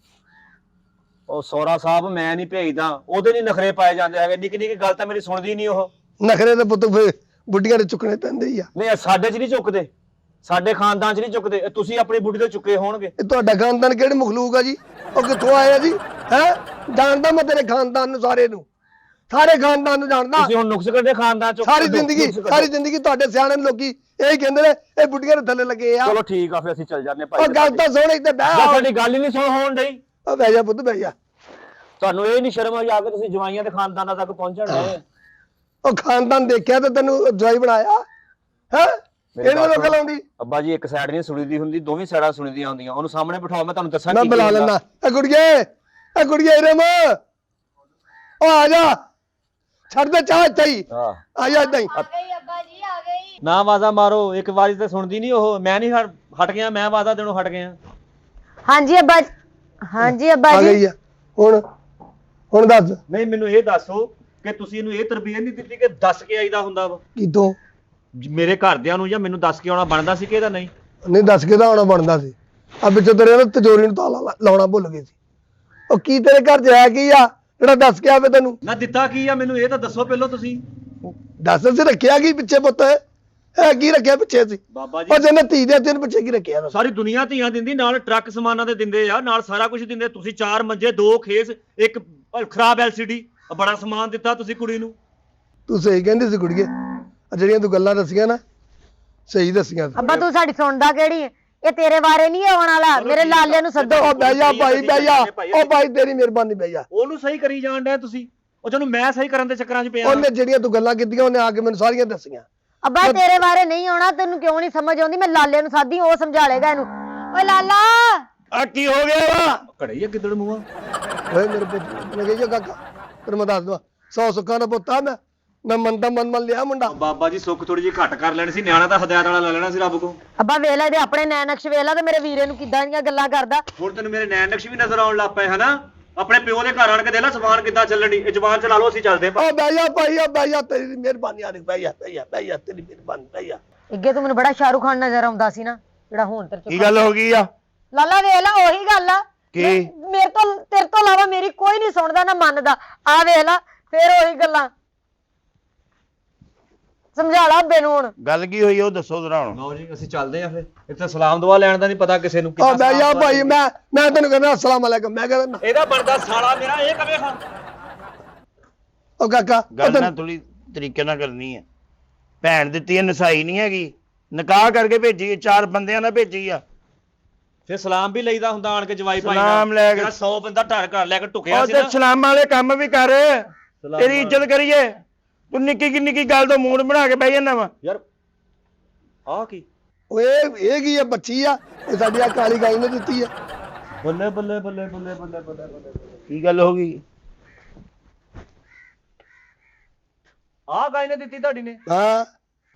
ਉਹ ਸੋਹਰਾ ਸਾਹਿਬ ਮੈਂ ਨਹੀਂ ਭੇਜਦਾ, ਉਹਦੇ ਨਹੀਂ ਨਖਰੇ ਪਾਏ ਜਾਂਦੇ ਹੈਗੇ। ਨਿੱਕੀ ਨਿੱਕੀ ਗੱਲ ਤਾਂ ਮੇਰੀ ਸੁਣਦੀ ਨਹੀਂ ਉਹ। ਨਖਰੇ ਦੇ ਪੁੱਤ ਫੇ ਬੁੱਢੀਆਂ ਦੇ ਚੁੱਕਣੇ ਪੈਂਦੇ ਹੀ ਆ। ਨਹੀਂ ਇਹ ਸਾਡੇ 'ਚ ਨਹੀਂ ਚੁੱਕਦੇ, ਸਾਡੇ ਖਾਨਦਾਨ 'ਚ ਨਹੀਂ ਚੁੱਕਦੇ। ਇਹ ਤੁਸੀਂ ਆਪਣੀ ਬੁੱਢੀ ਤੋਂ ਚੁੱਕੇ ਹੋਣਗੇ। ਇਹ ਤੁਹਾਡਾ ਖਾਨਦਾਨ ਕਿਹੜੇ ਮਖਲੂਕ ਆ ਜੀ? ਉਹ ਕਿੱਥੋਂ ਆਇਆ ਜੀ? ਹੈ ਜਾਣਦਾ ਮੈਂ ਤੇਰੇ ਖਾਨਦਾਨ ਨੂੰ, ਸਾਰੇ ਖਾਨਦਾਨ ਨੂੰ ਜਾਣਦਾ। ਤੁਸੀਂ ਹੁਣ ਨੁਕਸ ਕੱਢੇ ਖਾਨਦਾਨ 'ਚੋਂ। ਸਾਰੀ ਜ਼ਿੰਦਗੀ ਤੁਹਾਡੇ ਸਿਆਣੇ ਲੋਕੀ ਇਹੀ ਕਹਿੰਦੇ ਨੇ, ਇਹ ਬੁੱਢੀਆਂ ਦੇ ਥੱਲੇ ਲੱਗੇ ਆ। ਚਲੋ ਠੀਕ ਆ ਫਿਰ ਅਸੀਂ ਚੱਲ ਜਾਂਦੇ ਭਾਈ। ਉਹ ਗੱਲ ਤਾਂ ਸੁਣ, ਇੱਥੇ ਬਹਿ। ਸਾਡੀ ਗੱਲ ਹੀ ਨਹੀਂ ਸੁਣ ਹੋਣ ਡਈ। ਉਹ ਬਹਿ ਜਾ ਪੁੱਤ ਬਹਿ ਜਾ। ਤੁਹਾਨੂੰ ਇਹ ਨਹੀਂ ਸ਼ਰਮ ਆ ਜਾ ਕੇ ਤੁਸੀਂ ਜਵਾਈਆਂ ਦੇ ਖਾਨਦਾਨਾਂ ਤੱਕ ਪਹੁੰਚਣ ਡਏ। ਉਹ ਖਾਨਦਾਨ ਦੇਖਿਆ ਤੇ ਤੈਨੂੰ ਜਵਾਈ ਬਣਾਇਆ ਹੈ? ਇਹਨੂੰ ਲੋਕ ਲਾਉਂਦੀ। ਅੱਬਾ ਜੀ ਇੱਕ ਸਾਈਡ ਨਹੀਂ ਸੁਣੀਦੀ ਹੁੰਦੀ, ਦੋਵੇਂ ਸਾਈਡਾਂ ਸੁਣੀਦੀਆਂ ਹੁੰਦੀਆਂ। ਉਹਨੂੰ ਸਾਹਮਣੇ ਬਿਠਾਓ, ਮੈਂ ਤੁਹਾਨੂੰ ਦੱਸਾਂ ਮੈਂ ਬੁਲਾ ਲੈਣਾ। ਇਹ ਕੁੜੀਏ ਰਮ, ਉਹ ਆ ਜਾ, ਛੱਡ ਦੇ ਚਾਹ ਇੱਥੇ ਹੀ, ਆ ਜਾ ਏਦਾਂ ਹੀ। ਨਾ ਆਵਾਜ਼ਾਂ ਮਾਰੋ, ਇੱਕ ਵਾਰੀ ਤੇ ਸੁਣਦੀ ਨਹੀਂ ਉਹ। ਮੈਂ ਨਹੀਂ ਹਟ ਗਿਆ, ਮੈਂ ਆਵਾਜ਼ਾਂ ਦੇਣੋਂ ਹਟ ਗਿਆ। ਹਾਂਜੀ ਅੱਬਾ ਆ ਗਈ ਆ ਹੁਣ ਦੱਸ। ਨਹੀਂ ਮੈਨੂੰ ਇਹ ਦੱਸੋ ਕਿ ਤੁਸੀਂ ਇਹਨੂੰ ਇਹ ਤਰਬੀਅਤ ਨਹੀਂ ਦਿੱਤੀ ਕਿ ਦੱਸ ਕੇ ਆਈਦਾ ਹੁੰਦਾ ਵਾ ਕਿਦੋਂ? ਮੇਰੇ ਘਰਦਿਆਂ ਨੂੰ, ਜਾਂ ਮੈਨੂੰ ਦੱਸ ਕੇ ਆਉਣਾ ਬਣਦਾ ਸੀ ਕਿ ਇਹਦਾ ਨਹੀਂ? ਨਹੀਂ ਦੱਸ ਕੇ ਤਾਂ ਆਉਣਾ ਬਣਦਾ ਸੀ। ਆ ਵਿੱਚੋਂ ਤੇਰੇ ਨਾ ਤਿਜੋਰੀ ਨੂੰ ਤਾਲਾ ਲਾਉਣਾ ਭੁੱਲ ਗਏ ਸੀ। ਉਹ ਕੀ ਤੇਰੇ ਘਰ 'ਚ ਹੈ ਕੀ ਆ ਜਿਹੜਾ ਦੱਸ ਕੇ ਆਵੇ ਤੈਨੂੰ? ਨਾ ਦਿੱਤਾ ਕੀ ਆ ਮੈਨੂੰ ਇਹ ਤਾਂ ਦੱਸੋ ਪਹਿਲਾਂ ਤੁਸੀਂ। ਦੱਸ ਸੀ ਰੱਖਿਆ ਕੀ ਪਿੱਛੇ ਪੁੱਤ? ਇਹ ਕੀ ਰੱਖਿਆ ਪਿੱਛੇ ਸੀ? ਬਾਬਾ ਉਹ ਜਿਹਨੇ ਧੀ ਦੇ ਤਿੰਨ ਪਿੱਛੇ ਕੀ ਰੱਖਿਆ? ਸਾਰੀ ਦੁਨੀਆ ਧੀਆਂ ਦਿੰਦੀ, ਨਾਲ ਟਰੱਕ ਸਮਾਨਾਂ ਦੇ ਦਿੰਦੇ ਆ, ਨਾਲ ਸਾਰਾ ਕੁਝ ਦਿੰਦੇ। ਤੁਸੀਂ 4 ਮੰਜੇ, 2 ਖੇਸ, ਇੱਕ ਖਰਾਬ LCD, ਬੜਾ ਸਮਾਨ ਦਿੱਤਾ ਤੁਸੀਂ ਕੁੜੀ ਨੂੰ। ਤੂੰ ਸਹੀ ਕਹਿੰਦੀ ਸੀ ਕੁੜੀਏ, ਜਿਹੜੀਆਂ ਤੂੰ ਗੱਲਾਂ ਦੱਸੀਆਂ ਨਾ ਸਹੀ ਦੱਸੀਆਂ ਸੀ। ਅੱਬਾ ਤੂੰ ਸਾਡੀ ਸੁਣਦਾ ਕਿਹੜੀ? ਇਹ ਤੇਰੇ ਬਾਰੇ ਨਹੀਂ ਆਉਣ ਵਾਲਾ। ਮੇਰੇ ਲਾਲੇ ਨੂੰ ਸੱਦੋ। ਉਹ ਬਹਿ ਜਾ ਭਾਈ, ਬਹਿ ਜਾ। ਉਹ ਭਾਈ ਤੇਰੀ ਮਿਹਰਬਾਨੀ, ਬਹਿ ਜਾ। ਉਹਨੂੰ ਸਹੀ ਕਰੀ ਜਾਣ ਡਿਆ ਤੁਸੀਂ, ਉਹ ਜਿਹਨੂੰ ਮੈਂ ਸਹੀ ਕਰਨ ਦੇ ਚੱਕਰਾਂ 'ਚ ਪਿਆ। ਉਹਨੇ ਜਿਹੜੀਆਂ ਤੂੰ ਗੱਲਾਂ ਕੀਤੀਆਂ ਉਹਨੇ ਆ ਕੇ ਮੈਨੂੰ ਸਾਰੀਆਂ ਦੱਸੀਆਂ। ਅੱਬਾ ਤੇਰੇ ਬਾਰੇ ਨਹੀਂ ਆਉਣਾ, ਤੈਨੂੰ ਕਿਉਂ ਨਹੀਂ ਸਮਝ ਆਉਂਦੀ? ਮੈਂ ਲਾਲੇ ਨੂੰ ਸਾਦੀ, ਉਹ ਸਮਝਾ ਲੇਗਾ ਇਹਨੂੰ। ਓਏ ਲਾਲਾ ਆ ਕੀ ਹੋ ਗਿਆ ਵਾ? ਘੜੇ ਆ ਗਿੱਦੜ ਮੂੰਹਾਂ। ਓਏ ਮੇਰੇ ਪੁੱਤ ਮੈਂ ਕਹੀ ਕਾਕਾ ਤੈਨੂੰ ਮੈਂ ਦੱਸ ਦਵਾਂ, 100 ਸੁੱਖਾਂ ਦਾ ਪੁੱਤ ਆ ਮੈਂ ਮੰਨਦਾ ਮੰਨ ਲਿਆ ਮੁੰਡਾ। ਬਾਬਾ ਜੀ ਸੁੱਖ ਥੋੜੀ ਜਿਹੀ ਘੱਟ ਕਰ ਲੈਣੀ ਸੀ, ਨਿਆਣਾ ਤਾਂ ਹਦਾਇਤ ਵਾਲਾ ਲੈ ਲੈਣਾ ਸੀ ਰੱਬ ਕੋ। ਅੱਬਾ ਵੇਲਾ ਦੇ ਆਪਣੇ ਨੈਣ ਨਕਸ਼ ਵੇਲਾ ਤੇ ਮੇਰੇ ਵੀਰੇ ਨੂੰ ਕਿੱਦਾਂ ਦੀਆਂ ਗੱਲਾਂ ਕਰਦਾ। ਹੁਣ ਤੈਨੂੰ ਮੇਰੇ ਨੈਣ ਨਕਸ਼ ਵੀ ਨਜ਼ਰ ਆਉਣ ਲੱਗ ਪਏ ਹਨਾ? ਆਪਣੇ ਪਿਓ ਦੇ ਘਰ ਆਣ ਕੇ ਦੇ ਲੈ ਸਮਾਨ ਕਿੱਦਾਂ ਚੱਲਣੀ ਇਹ ਜ਼ਬਾਨ ਚਲਾ ਲਓ ਅਸੀਂ ਚੱਲਦੇ ਓ ਬਈਆ ਭਾਈ ਓ ਬਈਆ ਤੇਰੀ ਮਿਹਰਬਾਨੀ ਆ ਬਈਆ ਤੇਰੀ ਮਿਹਰਬਾਨੀ ਬਈਆ। ਅੱਗੇ ਤੂੰ ਮੈਨੂੰ ਬੜਾ ਸ਼ਾਹਰੁਖ ਖਾਨ ਨਜ਼ਰ ਆਉਂਦਾ ਸੀ ਨਾ, ਜਿਹੜਾ ਹੁਣ ਤੇਰੇ ਕੀ ਗੱਲ ਹੋ ਗਈ ਆ? ਲਾਲਾ ਵੇਖ ਲਾ ਉਹੀ ਗੱਲ ਆ। ਕੀ? ਮੇਰੇ ਤੋਂ ਤੇਰੇ ਤੋਂ ਇਲਾਵਾ ਮੇਰੀ ਕੋਈ ਨਹੀਂ ਸੁਣਦਾ ਨਾ ਮੰਨਦਾ। ਆ ਵੇਖ ਲਾ ਫੇਰ ਉਹੀ ਗੱਲਾਂ। ਸਮਝਾ ਲਾ ਅੱਬੇ ਨੂੰ ਹੁਣ। ਗੱਲ ਕੀ ਹੋਈ ਉਹ ਦੱਸੋ ਜ਼ਰਾ ਹੁਣ। ਲਓ ਜੀ ਅਸੀਂ ਚੱਲਦੇ ਆ ਫਿਰ ਇੱਥੇ ਸਲਾਮ ਦੁਆ ਲੈਣ ਦਾ ਨਹੀਂ ਪਤਾ ਕਿਸੇ ਨੂੰ ਓ ਬਈਆ ਭਾਈ ਮੈਂ ਤੈਨੂੰ ਕਹਿੰਦਾ ਅਸਲਾਮ ਅਲੈਕਮ। ਮੈਂ ਕਹਿੰਦਾ ਇਹਦਾ ਬਣਦਾ ਸਾਲਾ ਮੇਰਾ ਇਹ ਕਵੇ ਖਾਂ ਓ ਕਾਕਾ ਗੱਲ ਨਾ ਥੋੜੀ ਤਰੀਕੇ ਨਾਲ ਕਰਨੀ ਹੈ। ਭੈਣ ਦਿੱਤੀ ਹੈ, ਨਸਾਈ ਨਹੀਂ ਹੈਗੀ। ਨਿਕਾਹ ਕਰਕੇ ਭੇਜੀ, 4 ਬੰਦਿਆਂ ਨਾਲ ਭੇਜੀ ਆ। ਫਿਰ ਸਲਾਮ ਵੀ ਲਈਦਾ ਹੁੰਦਾ ਆਣ ਕੇ ਜਵਾਈ ਭਾਈ ਸਲਾਮ ਲੈ ਕੇ 100 ਬੰਦਾ ਢਾਰ ਘਰ ਲੈ ਕੇ ਟੁਕਿਆ ਉਹ ਸੀ ਤੇ ਨਾ ਸਲਾਮ ਵਾਲੇ ਕੰਮ ਵੀ ਕਰ, ਤੇਰੀ ਇੱਜ਼ਤ ਕਰੀਏ। ਤੂੰ ਨਿੱਕੀ ਗੱਲ ਤੋਂ ਮੂਡ ਬਣਾ ਕੇ ਬਹਿ ਜਾਂਦਾ ਵਾ। ਯਾਰ ਆ ਕੀ ਓਏ ਇਹ ਕੀ ਹੈ? ਬੱਚੀ ਆ ਇਹ ਸਾਡੀ ਆ ਕਾਲੀ ਗਾਈ ਨੇ ਦਿੱਤੀ ਹੈ। ਬੱਲੇ ਬੱਲੇ ਬੱਲੇ ਬੱਲੇ ਬੱਲੇ ਬੱਲੇ ਬੱਲੇ ਕੀ ਗੱਲ ਹੋ ਗਈ? ਆ ਗਾਈ ਨੇ ਦਿੱਤੀ ਤੁਹਾਡੀ ਨੇ? ਹਾਂ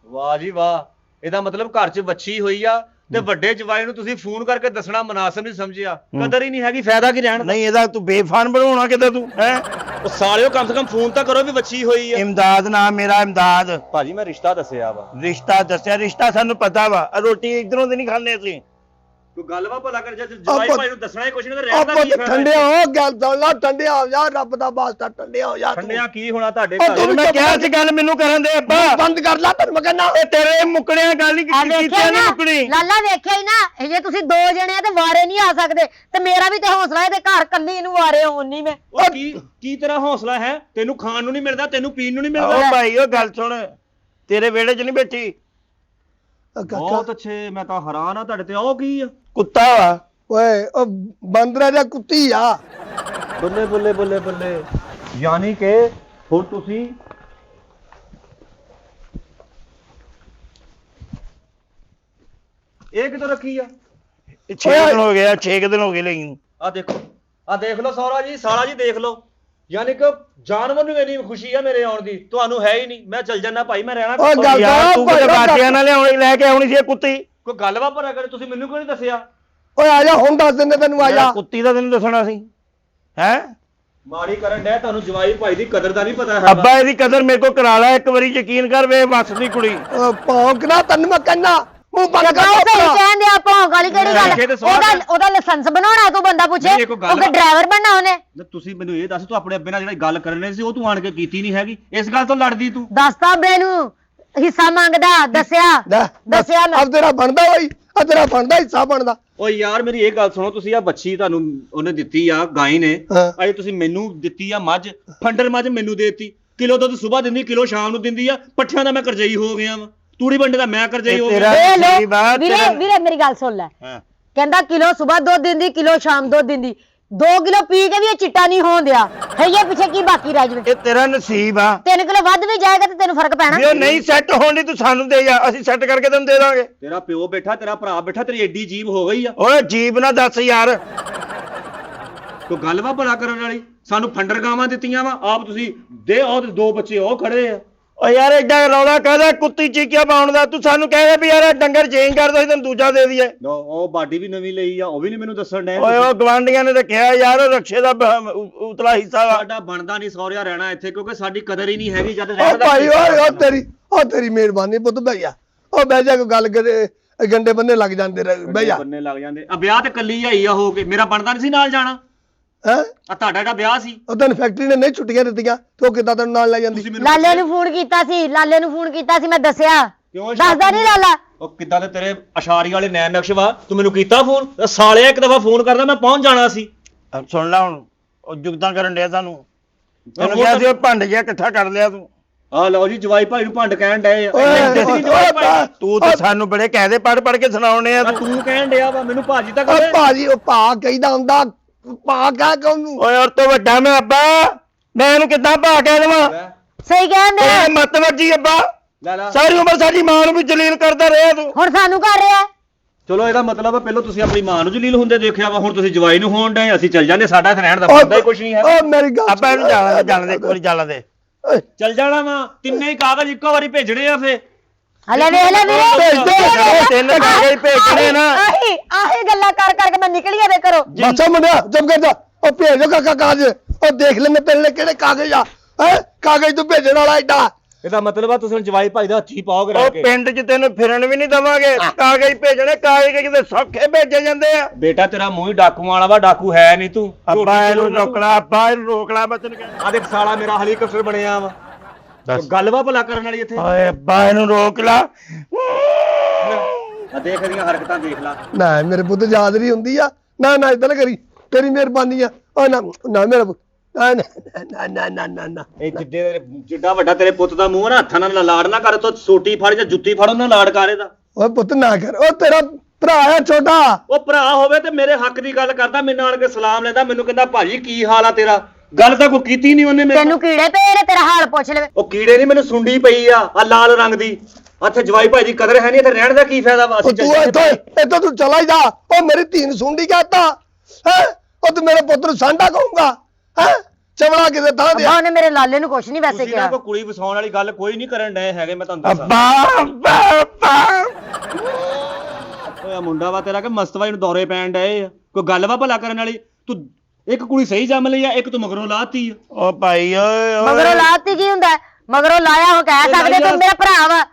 ਵਾਹ ਜੀ ਵਾਹ, ਇਹਦਾ ਮਤਲਬ ਘਰ 'ਚ ਬੱਚੀ ਹੋਈ ਆ ਤੇ ਵੱਡੇ ਜਵਾਈ ਨੂੰ ਤੁਸੀਂ ਫੋਨ ਕਰਕੇ ਦੱਸਣਾ ਮਨਾਸਬ ਨਹੀਂ ਸਮਝਿਆ। ਕਦਰ ਹੀ ਨਹੀਂ ਹੈਗੀ, ਫਾਇਦਾ ਕੀ ਰਹਿਣ ਦਾ? ਨਹੀਂ ਇਹਦਾ ਤੂੰ ਬੇਫਾਨ ਬਣਾਉਣਾ ਕਿੱਦਾਂ ਤੂੰ ਹੈ? ਉਹ ਸਾਲਿਓ ਕਮ ਸੇ ਕਮ ਫੋਨ ਤਾਂ ਕਰੋ ਵੀ ਬੱਚੀ ਹੋਈ ਆ। ਇਮਦਾਦ ਨਾਮ ਮੇਰਾ, ਇਮਦਾਦ। ਭਾਜੀ ਮੈਂ ਰਿਸ਼ਤਾ ਦੱਸਿਆ ਵਾ। ਰਿਸ਼ਤਾ ਦੱਸਿਆ, ਰਿਸ਼ਤਾ ਸਾਨੂੰ ਪਤਾ ਵਾ। ਰੋਟੀ ਇਧਰੋਂ ਦੀ ਨਹੀਂ ਖਾਂਦੇ ਅਸੀਂ। ਕੋਈ ਗੱਲ ਵਾ ਭਲਾ ਕਰ ਜੇ ਜਵਾਈ ਭਾਈ ਨੂੰ ਦੱਸਣਾ ਹੀ ਕੁਛ ਨਹੀਂ ਤਾਂ ਰਹਿਣ ਦਾ ਆਪਾਂ ਕੀ ਫਾਇਦਾ? ਠੰਡਿਆ ਹੋ ਗੱਲ ਸੁਣ ਲਾ, ਠੰਡਿਆ ਹੋ ਜਾ, ਰੱਬ ਦਾ ਵਾਸਤਾ ਠੰਡਿਆ ਹੋ ਜਾ ਤੂੰ। ਠੰਡਿਆ ਕੀ ਹੋਣਾ ਤੁਹਾਡੇ ਉਹ ਘਰ? ਤੂੰ ਮੈਂ ਕਿਹਾ ਸੀ ਗੱਲ ਮੈਨੂੰ ਕਰਨ ਦੇ ਅੱਬਾ। ਬੰਦ ਕਰ ਲਾ ਤੈਨੂੰ ਮੈਂ ਕਹਿੰਦਾ। ਇਹ ਤੇਰੇ ਮੁੱਕਣਿਆ ਗੱਲ ਨਹੀਂ ਆ ਕੀਤੀ ਵੇਖਿਆ ਨਹੀਂ ਨਾ ਮੁੱਕਣੀ। ਲਾਲਾ, ਵੇਖਿਆ ਹੀ ਨਾ, ਇਹ ਜੇ ਤੁਸੀਂ 2 ਜਣੇ ਆ ਤੇ ਵਾਰੇ ਨਹੀਂ ਆ ਸਕਦੇ। ਤੇ ਮੇਰਾ ਵੀ ਤੇ ਹੌਸਲਾ ਇਹਦੇ ਘਰ ਕੱਲੀ ਇਹਨੂੰ ਵਾਰੇ ਹੋਣ ਨਹੀਂ ਮੈਂ। ਉਹ ਕੀ ਤੇਰਾ ਹੌਸਲਾ ਹੈ? ਤੈਨੂੰ ਖਾਣ ਨੂੰ ਨਹੀਂ ਮਿਲਦਾ, ਤੈਨੂੰ ਪੀਣ ਨੂੰ ਨਹੀਂ ਮਿਲਦਾ। ਉਹ ਭਾਈ ਉਹ ਗੱਲ ਸੁਣ, ਤੇਰੇ ਵਿਹੜੇ 'ਚ ਨਹੀਂ ਬੈਠੀ, ਬਹੁਤ ਅੱਛੇ, ਮੈਂ ਤਾਂ ਹੈਰਾਨ ਆ ਤੁਹਾਡੇ ਤੇ। ਉਹ ਕੀ ਆ? ਕੁੱਤਾ ਵਾ। ਓਏ ਉਹ ਬਾਂਦਰਾ ਜਾਂ ਕੁੱਤੀ ਆ। ਬੱਲੇ ਬੱਲੇ ਬੱਲੇ ਬੱਲੇ, ਯਾਨੀ ਕਿ ਹੁਣ ਤੁਸੀਂ ਇਹ ਕਿਦੋਂ ਰੱਖੀ ਆ? 6 ਦਿਨ ਹੋ ਗਿਆ, 6 ਦਿਨ ਹੋ ਗਏ ਲਈ ਨੂੰ। ਆ ਦੇਖੋ, ਆ ਦੇਖ ਲਓ ਸੌਰਾ ਜੀ, ਸਾਲਾ ਜੀ ਦੇਖ ਲਓ। ਯਾਨੀ ਕਿ ਜਾਨਵਰ ਨੂੰ ਇੰਨੀ ਖੁਸ਼ੀ ਆ ਮੇਰੇ ਆਉਣ ਦੀ, ਤੁਹਾਨੂੰ ਹੈ ਹੀ ਨਹੀਂ। ਮੈਂ ਚੱਲ ਜਾਣਾ ਭਾਈ, ਮੈਂ ਰਹਿਣਾ ਉਹ ਗੱਲ ਯਾਰ ਤੂੰ ਕਿਤੇ ਬਾਟਿਆਂ ਨਾਲ ਲਿਆਉਣੀ, ਲੈ ਕੇ ਆਉਣੀ ਸੀ ਇਹ ਕੁੱਤੀ। ਕੋਈ ਗੱਲ ਵਾ ਪਰ ਅਗਰ ਤੁਸੀਂ ਮੈਨੂੰ ਕਿਉਂ ਨਹੀਂ ਦੱਸਿਆ? ਓਏ ਆ ਜਾ ਹੁਣ ਦੱਸ ਦਿੰਦੇ ਤੈਨੂੰ, ਆ ਜਾ। ਕੁੱਤੀ ਦਾ ਤੈਨੂੰ ਦੱਸਣਾ ਸੀ ਹੈ? ਮਾੜੀ ਕਰਨ ਡਿਆ, ਤੁਹਾਨੂੰ ਜਵਾਈ ਭਾਈ ਦੀ ਕਦਰ ਦਾ ਨਹੀਂ ਪਤਾ ਹੈਗਾ। ਅੱਬਾ ਇਹਦੀ ਕਦਰ ਮੇਰੇ ਕੋ ਕਰਾ ਲੈ ਇੱਕ ਵਾਰੀ, ਯਕੀਨ ਕਰ ਵੇ ਵੱਸਦੀ ਕੁੜੀ। ਭੌਂਕ ਨਾ ਤੈਨੂੰ ਮੈਂ ਕਹਿੰਦਾ, ਮੂੰਹ ਬੰਦ ਕਰ ਸਹੀ ਆਪਣਾ। ਕਹਿੰਦੇ ਆ, ਭੌਂਕ ਵਾਲੀ ਕਿਹੜੀ ਵੇਖੇ ਤੇ ਗੱਲ? ਸਵਾਲ ਉਹਦਾ ਲਾਇਸੈਂਸ ਬਣਾਉਣਾ ਤੂੰ, ਬੰਦਾ ਪੁੱਛੇ ਨਹੀਂ, ਇਹ ਕੋਈ ਗੱਲ ਉਹਦਾ ਡਰਾਈਵਰ ਬਣਨਾ ਉਹਨੇ। ਤੁਸੀਂ ਮੈਨੂੰ ਇਹ ਦੱਸ, ਤੂੰ ਆਪਣੇ ਅੱਬੇ ਨਾਲ ਜਿਹੜੀ ਗੱਲ ਕਰਨੇ ਸੀ ਉਹ ਤੂੰ ਆਣ ਕੇ ਕੀਤੀ ਨਹੀਂ ਹੈਗੀ, ਇਸ ਗੱਲ ਤੋਂ ਲੜਦੀ ਤੂੰ? ਦੱਸਤਾ ਅੱਬੇ ਨੂੰ, ਹਿੱਸਾ ਮੰਗਦਾ, ਦੱਸਿਆ ਮੈਂ। ਅਬ ਤੇਰਾ ਬਣਦਾ ਬਈ, ਆ ਤੇਰਾ ਬਣਦਾ, ਹਿੱਸਾ ਬਣਦਾ। ਓ ਯਾਰ ਮੇਰੀ ਇਹ ਗੱਲ ਸੁਣੋ, ਤੁਸੀਂ ਆ ਬੱਚੀ ਤੁਹਾਨੂੰ ਉਹਨੇ ਦਿੱਤੀ ਆ, ਗਾਈ ਨੇ, ਹਾਂ। ਅਜੇ ਤੁਸੀਂ ਮੈਨੂੰ ਦਿੱਤੀ ਆ ਮੱਝ, ਫੰਡਰ ਮੱਝ ਮੈਨੂੰ ਦੇਤੀ। ਕਿਲੋ ਦੁੱਧ ਸਵੇਰ ਦਿੰਦੀ, ਕਿਲੋ ਸ਼ਾਮ ਨੂੰ ਦਿੰਦੀ ਆ। ਪੱਠਿਆਂ ਦਾ ਮੈਂ ਕਰਜਈ ਹੋ ਗਿਆ ਵਾ, ਤੂੜੀ ਬੰਡੇ ਦਾ ਮੈਂ ਕਰਜਈ ਹੋ ਗਿਆ। ਵੇ ਲੋ, ਸਹੀ ਬਾਤ ਵੀਰੇ ਤੇਰਾ। ਵੀਰੇ ਮੇਰੀ ਗੱਲ ਸੁਣ ਲੈ। ਹਾਂ। ਕਹਿੰਦਾ ਕਿਲੋ ਸਵੇਰ ਦੁੱਧ ਦਿੰਦੀ, ਕਿਲੋ ਸ਼ਾਮ ਦੁੱਧ ਦਿੰਦੀ। 2 ਕਿਲੋ ਪੀ ਕੇ ਵੀ ਇਹ ਚਿੱਟਾ ਨਹੀਂ ਹੋਣ ਦਿਆ ਹੈ। ਇਹ ਪਿੱਛੇ ਕੀ ਬਾਕੀ ਰਹਿ ਜਵੇ? ਇਹ ਤੇਰਾ ਨਸੀਬ ਆ। 3 ਕਿਲੋ ਵੱਧ ਵੀ ਜਾਏਗਾ ਤੇ ਤੈਨੂੰ ਫਰਕ ਪੈਣਾ। ਜੇ ਉਹ ਨਹੀਂ ਸੈੱਟ ਹੋਣ ਦੀ ਤੂੰ ਸਾਨੂੰ ਦੇ ਜਾ, ਅਸੀਂ ਸੈੱਟ ਕਰਕੇ ਤੈਨੂੰ ਦੇ ਦਾਂਗੇ। ਤੇਰਾ ਪਿਓ ਬੈਠਾ, ਤੇਰਾ ਭਰਾ ਬੈਠਾ, ਤੇਰੀ ਐਡੀ ਜੀਬ ਹੋ ਗਈ ਆ। ਓਏ ਜੀਬ ਨਾ ਦੱਸ ਯਾਰ। ਕੋਈ ਗੱਲ ਵਾ ਭਲਾ ਕਰਨ ਵਾਲੀ? ਸਾਨੂੰ ਫੰਡਰ ਗਾਵਾਂ ਦਿੱਤੀਆਂ ਵਾ, ਆਪ ਤੁਸੀਂ ਦੇ ਆਓ ਤੇ 2 ਬੱਚੇ ਉਹ ਖੜੇ ਆ। ਓ ਯਾਰ ਐਡਾ ਰੌਲਾ ਕਾਹਦਾ ਕੁੱਤੀ ਚੀਕਿਆ ਪਾਉਣ ਦਾ? ਤੂੰ ਸਾਨੂੰ ਕਹਿੰਦਾ ਵੀ ਯਾਰ ਇਹ ਡੰਗਰ ਚੇਂਜ ਕਰ ਦੋ, ਤੈਨੂੰ ਦੂਜਾ ਦੇ ਦਈਏ। ਉਹ ਬਾਡੀ ਵੀ ਨਵੀਂ ਲਈ ਆ, ਉਹ ਵੀ ਨਹੀਂ ਮੈਨੂੰ ਦੱਸਣ ਡਏ। ਓਏ ਉਹ ਗਵਾਂਡੀਆਂ ਨੇ ਤਾਂ ਕਿਹਾ ਯਾਰ ਰਕਸ਼ੇ ਦਾ ਉਤਲਾ ਹਿੱਸਾ ਵਾ। ਸਾਡਾ ਬਣਦਾ ਨਹੀਂ ਸੌਰਿਆ ਰਹਿਣਾ ਇੱਥੇ, ਕਿਉਂਕਿ ਸਾਡੀ ਕਦਰ ਹੀ ਨਹੀਂ ਹੈਗੀ। ਜਦ ਓ ਰਹਿਣ ਦਾ ਭਾਈ ਓਏ ਉਹ ਤੇਰੀ ਮਿਹਰਬਾਨੀ ਪੁੱਤ, ਬਹਿ ਜਾ। ਉਹ ਬਹਿ ਜਾ, ਕੋਈ ਗੱਲ ਕਰੇ ਗੰਡੇ ਬੰਨੇ ਲੱਗ ਜਾਂਦੇ ਰਹੇ, ਬਹਿ ਜਾ। ਬੰਨੇ ਲੱਗ ਜਾਂਦੇ ਆ। ਵਿਆਹ ਤੇ ਕੱਲੀ ਆਈ ਆ ਹੋ ਕੇ, ਮੇਰਾ ਬਣਦਾ ਨਹੀਂ ਸੀ ਨਾਲ ਜਾਣਾ। ਹੈ ਆ ਤੁਹਾਡਾ ਜਿਹੜਾ ਵਿਆਹ ਸੀ, ਉਹ ਤੈਨੂੰ ਫੈਕਟਰੀ ਨੇ ਨਹੀਂ ਛੁੱਟੀਆਂ ਦਿੱਤੀਆਂ ਤੇ ਉਹ ਕਿੱਦਾਂ ਤੈਨੂੰ ਨਾਲ ਲੈ ਜਾਂਦੀ? ਤੁਸੀਂ ਮੈਨੂੰ ਲਾਲੇ ਨੂੰ ਫੋਨ ਕੀਤਾ ਸੀ, ਲਾਲੇ ਨੂੰ ਫੋਨ ਕੀਤਾ ਸੀ, ਮੈਂ ਦੱਸਿਆ। ਕਿਉਂ ਦੱਸਦਾ ਨਹੀਂ ਲਾਲਾ? ਉਹ ਕਿੱਦਾਂ ਦੇ ਤੇਰੇ ਅਸ਼ਾਰੀ ਵਾਲੇ ਨੈਣ ਨਕਸ਼ ਵਾ? ਤੂੰ ਮੈਨੂੰ ਕੀਤਾ ਫੋਨ? ਸਾਲਿਆ ਇੱਕ ਦਫਾ ਫੋਨ ਕਰਦਾ, ਮੈਂ ਪਹੁੰਚ ਜਾਣਾ ਸੀ। ਸੁਣ ਲੈ ਹੁਣ, ਉਹ ਜੁਗਤਾਂ ਕਰਨ ਡਿਆ ਤੁਹਾਨੂੰ। ਤੈਨੂੰ ਕਿਹਾ ਸੀ ਉਹ ਭੰਡ ਜਿਹਾ ਇਕੱਠਾ ਕਰ ਲਿਆ ਤੂੰ। ਆ ਲਓ ਜੀ, ਜਵਾਈ ਭਾਈ ਨੂੰ ਭੰਡ ਕਹਿਣ ਡਏ ਆ। ਤੂੰ ਤਾਂ ਸਾਨੂੰ ਬੜੇ ਕਾਇਦੇ ਪੜ ਕੇ ਸੁਣਾਉਣੇ ਆ। ਤੂੰ ਕਹਿਣ ਡਿਆ ਵਾ ਮੈਨੂੰ ਭਾਜੀ ਤੱਕ। ਓ ਭਾਜੀ, ਉਹ ਭਾ ਕਹਿੰਦਾ ਹੁੰਦਾ, ਭਾ ਕਹਿ ਕੇ ਉਹਨੂੰ। ਓਏ ਔਰ ਤੋਂ ਵੱਡਾ ਮੈਂ ਅੱਬਾ, ਮੈਂ ਇਹਨੂੰ ਕਿੱਦਾਂ ਭਾ ਕਹਿ ਦੇਵਾਂ? ਸਹੀ ਕਹਿੰਦੇ ਆ। ਇਹ ਮੱਤ ਵੱਜੀ ਅੱਬਾ, ਲੈ ਲੈ, ਸਾਰੀ ਉਮਰ ਸਾਡੀ ਮਾਂ ਨੂੰ ਵੀ ਜਲੀਲ ਕਰਦਾ ਰਿਹਾ ਤੂੰ। ਹੁਣ ਸਾਨੂੰ ਕਰ ਰਿਹਾ। ਚਲੋ ਇਹਦਾ ਮਤਲਬ ਹੈ ਪਹਿਲਾਂ ਤੁਸੀਂ ਆਪਣੀ ਮਾਂ ਨੂੰ ਜਲੀਲ ਹੁੰਦੇ ਦੇਖਿਆ ਵਾ, ਹੁਣ ਤੁਸੀਂ ਜਵਾਈ ਨੂੰ ਹੋਣ ਡਏ। ਅਸੀਂ ਚੱਲ ਜਾਂਦੇ, ਸਾਡਾ ਇੱਥੇ ਰਹਿਣ ਦਾ ਬੰਦਾ ਹੀ ਕੁਝ ਨਹੀਂ ਹੈ। ਓ ਮੇਰੀ ਗੱਲ ਅੱਬਾ ਇਹਨੂੰ ਜਾਣ ਦੇ ਇੱਕ ਵਾਰੀ, ਜਾਣ ਦੇ। ਚੱਲ ਜਾਣਾ ਵਾ, ਤਿੰਨੇ ਹੀ ਕਾਗਜ਼ ਇੱਕੋ ਵਾਰੀ ਭੇਜਣੇ ਆ ਫੇ। ਹਲੇ ਵੇਖ ਲੈ ਵੀਰੇ, ਤਿੰਨ ਕਾਗਜ਼ ਭੇਜਣੇ ਨਾ। ਆਹੀ ਗੱਲਾਂ ਕਰ ਕਰਕੇ ਮੈਂ ਨਿਕਲੀ ਇਹਦੇ ਘਰੋਂ। ਬੱਚਾ ਮੁੰਡਿਆ ਚੁੱਪ ਕਰ ਜਾ। ਉਹ ਭੇਜੋ ਕਾਕਾ ਕਾਗਜ਼, ਉਹ ਦੇਖ ਲੈਣੇ ਤੇਰੇ ਲਈ ਕਿਹੜੇ ਕਾਗਜ਼ ਆ। ਹੈ ਕਾਗਜ਼ ਤੂੰ ਭੇਜਣ ਵਾਲਾ ਏਡਾ। ਇਹਦਾ ਮਤਲਬ ਆ ਤੁਸੀਂ ਜਵਾਈ ਭਾਈ ਦਾ ਹੱਥੀ ਪਾਓਗੇ ਉਹ ਪਿੰਡ 'ਚ ਤੈਨੂੰ ਫਿਰਨ ਵੀ ਨਹੀਂ ਦਵਾਂਗੇ। ਕਾਗਜ਼ ਭੇਜਣੇ, ਕਾਗਜ਼ ਕਿਤੇ ਸੌਖੇ ਭੇਜੇ ਜਾਂਦੇ ਆ। ਬੇਟਾ ਤੇਰਾ ਮੂੰਹ ਹੀ ਡਾਕੂਆਂ ਵਾਲਾ ਵਾ, ਡਾਕੂ ਹੈ ਨਹੀਂ ਤੂੰ। ਅੱਬਾ ਇਹਨੂੰ ਰੋਕਣਾ, ਅੱਬਾ ਇਹਨੂੰ ਰੋਕਣਾ ਬਚਨ ਕੇ। ਆ ਦੇਖ ਸਾਲਾ ਮੇਰਾ ਹੈਲੀਕਾਪਟਰ ਬਣਿਆ ਵਾ, ਗੱਲ ਵਾ ਭਲਾ ਕਰਨ ਵਾਲੀ ਇੱਥੇ। ਓਏ ਅੱਬਾ ਇਹਨੂੰ ਰੋਕ ਲਾ। ਆ ਦੇਖ ਇਹਦੀਆਂ ਹਰਕਤਾਂ ਦੇਖ ਲਾ। ਨਾ ਮੇਰੇ ਪੁੱਤ ਯਾਦ ਨਹੀਂ ਹੁੰਦੀ ਆ। ਨਾ ਨਾ ਇਦਾਂ ਨਾ ਕਰੀ, ਤੇਰੀ ਮਿਹਰਬਾਨੀ ਆ। ਉਹ ਨਾ ਨਾ ਮੇਰਾ ਪੁੱਤ, ਨਾ ਨਾ ਨਾ ਨਾ ਨਾ ਨਾ। ਇਹ ਜਿੱਡਾ ਵੱਡਾ ਤੇਰੇ ਪੁੱਤ ਦਾ ਮੂੰਹ ਨਾ, ਹੱਥਾਂ ਨਾਲ ਲਾੜ ਨਾ ਕਰ, ਤੋ ਸੋਟੀ ਫੜ ਜਾਂ ਜੁੱਤੀ ਫੜ ਉਹਨਾਂ ਲਾੜ ਕਰ ਇਹਦਾ। ਓਏ ਪੁੱਤ ਨਾ ਕਰ, ਉਹ ਤੇਰਾ ਭਰਾ ਆ ਛੋਟਾ। ਉਹ ਭਰਾ ਹੋਵੇ ਤੇ ਮੇਰੇ ਹੱਕ ਦੀ ਗੱਲ ਕਰਦਾ, ਮੇਰੇ ਨਾਲ ਕੇ ਸਲਾਮ ਲੈਂਦਾ, ਮੈਨੂੰ ਕਹਿੰਦਾ ਭਾਜੀ ਕੀ ਹਾਲ ਆ ਤੇਰਾ। ਗੱਲ ਤਾਂ ਕੋਈ ਕੀਤੀ ਨਹੀਂ ਉਹਨੇ ਮੇਰੇ ਤੈਨੂੰ ਕੀੜੇ ਪਏ ਨੇ, ਤੇਰਾ ਹਾਲ ਪੁੱਛ ਲਵੇ। ਉਹ ਕੀੜੇ ਨਹੀਂ, ਮੈਨੂੰ ਸੁੰਡੀ ਪਈ ਆ ਲਾਲ ਰੰਗ ਦੀ। ਇੱਥੇ ਜਵਾਈ ਭਾਈ ਦੀ ਕਦਰ ਹੈ ਨਹੀਂ, ਇੱਥੇ ਰਹਿਣ ਦਾ ਕੀ ਫਾਇਦਾ ਵਾ। ਉਹ ਤੂੰ ਇੱਥੋਂ ਤੂੰ ਚਲਾ ਹੀ ਜਾ। ਉਹ ਮੇਰੀ ਧੀ ਨੂੰ ਸੁੰਡੀ ਕਹਤਾ ਹੈ। ਉਹ ਤੂੰ ਮੇਰੇ ਪੁੱਤ ਨੂੰ ਸਾਂਢਾ ਕਹੂੰਗਾ ਹੈ। ਚਵਲਾ ਕਿਤੇ ਥਾਂ ਦੇ। ਉਹਨੇ ਮੇਰੇ ਲਾਲੇ ਨੂੰ ਕੁਛ ਨਹੀਂ ਵੈਸੇ ਤੁਸੀਂ ਨਾ ਕਿਹਾ। ਕੋਈ ਕੁੜੀ ਵਸਾਉਣ ਵਾਲੀ ਗੱਲ ਕੋਈ ਨਹੀਂ ਕਰਨ ਡਏ ਹੈਗੇ, ਮੈਂ ਤੁਹਾਨੂੰ ਦੱਸਾਂ। ਅੱਬਾ ਅੱਬਾ ਅੱਬਾ ਓਏ ਮੁੰਡਾ ਵਾ ਤੇਰਾ ਕਿ ਮਸਤਵਾਈ ਨੂੰ ਦੌਰੇ ਪੈਣ ਡਏ ਆ, ਕੋਈ ਗੱਲ ਵਾ ਭਲਾ ਕਰਨ ਵਾਲੀ। ਤੂੰ ਇੱਕ ਕੁੜੀ ਸਹੀ ਜੰਮ ਲਈ ਆ, ਇੱਕ ਤੂੰ ਮਗਰੋਂ ਲਾਤੀ ਆ। ਓ ਭਾਈ ਓਏ ਮਗਰੋਂ ਲਾਤੀ ਕੀ ਹੁੰਦਾ? ਮਗਰੋਂ ਲਾਇਆ ਉਹ ਕਹਿ ਸਕਦੇ ਤੂੰ ਮੇਰਾ ਭਰਾ ਵਾ।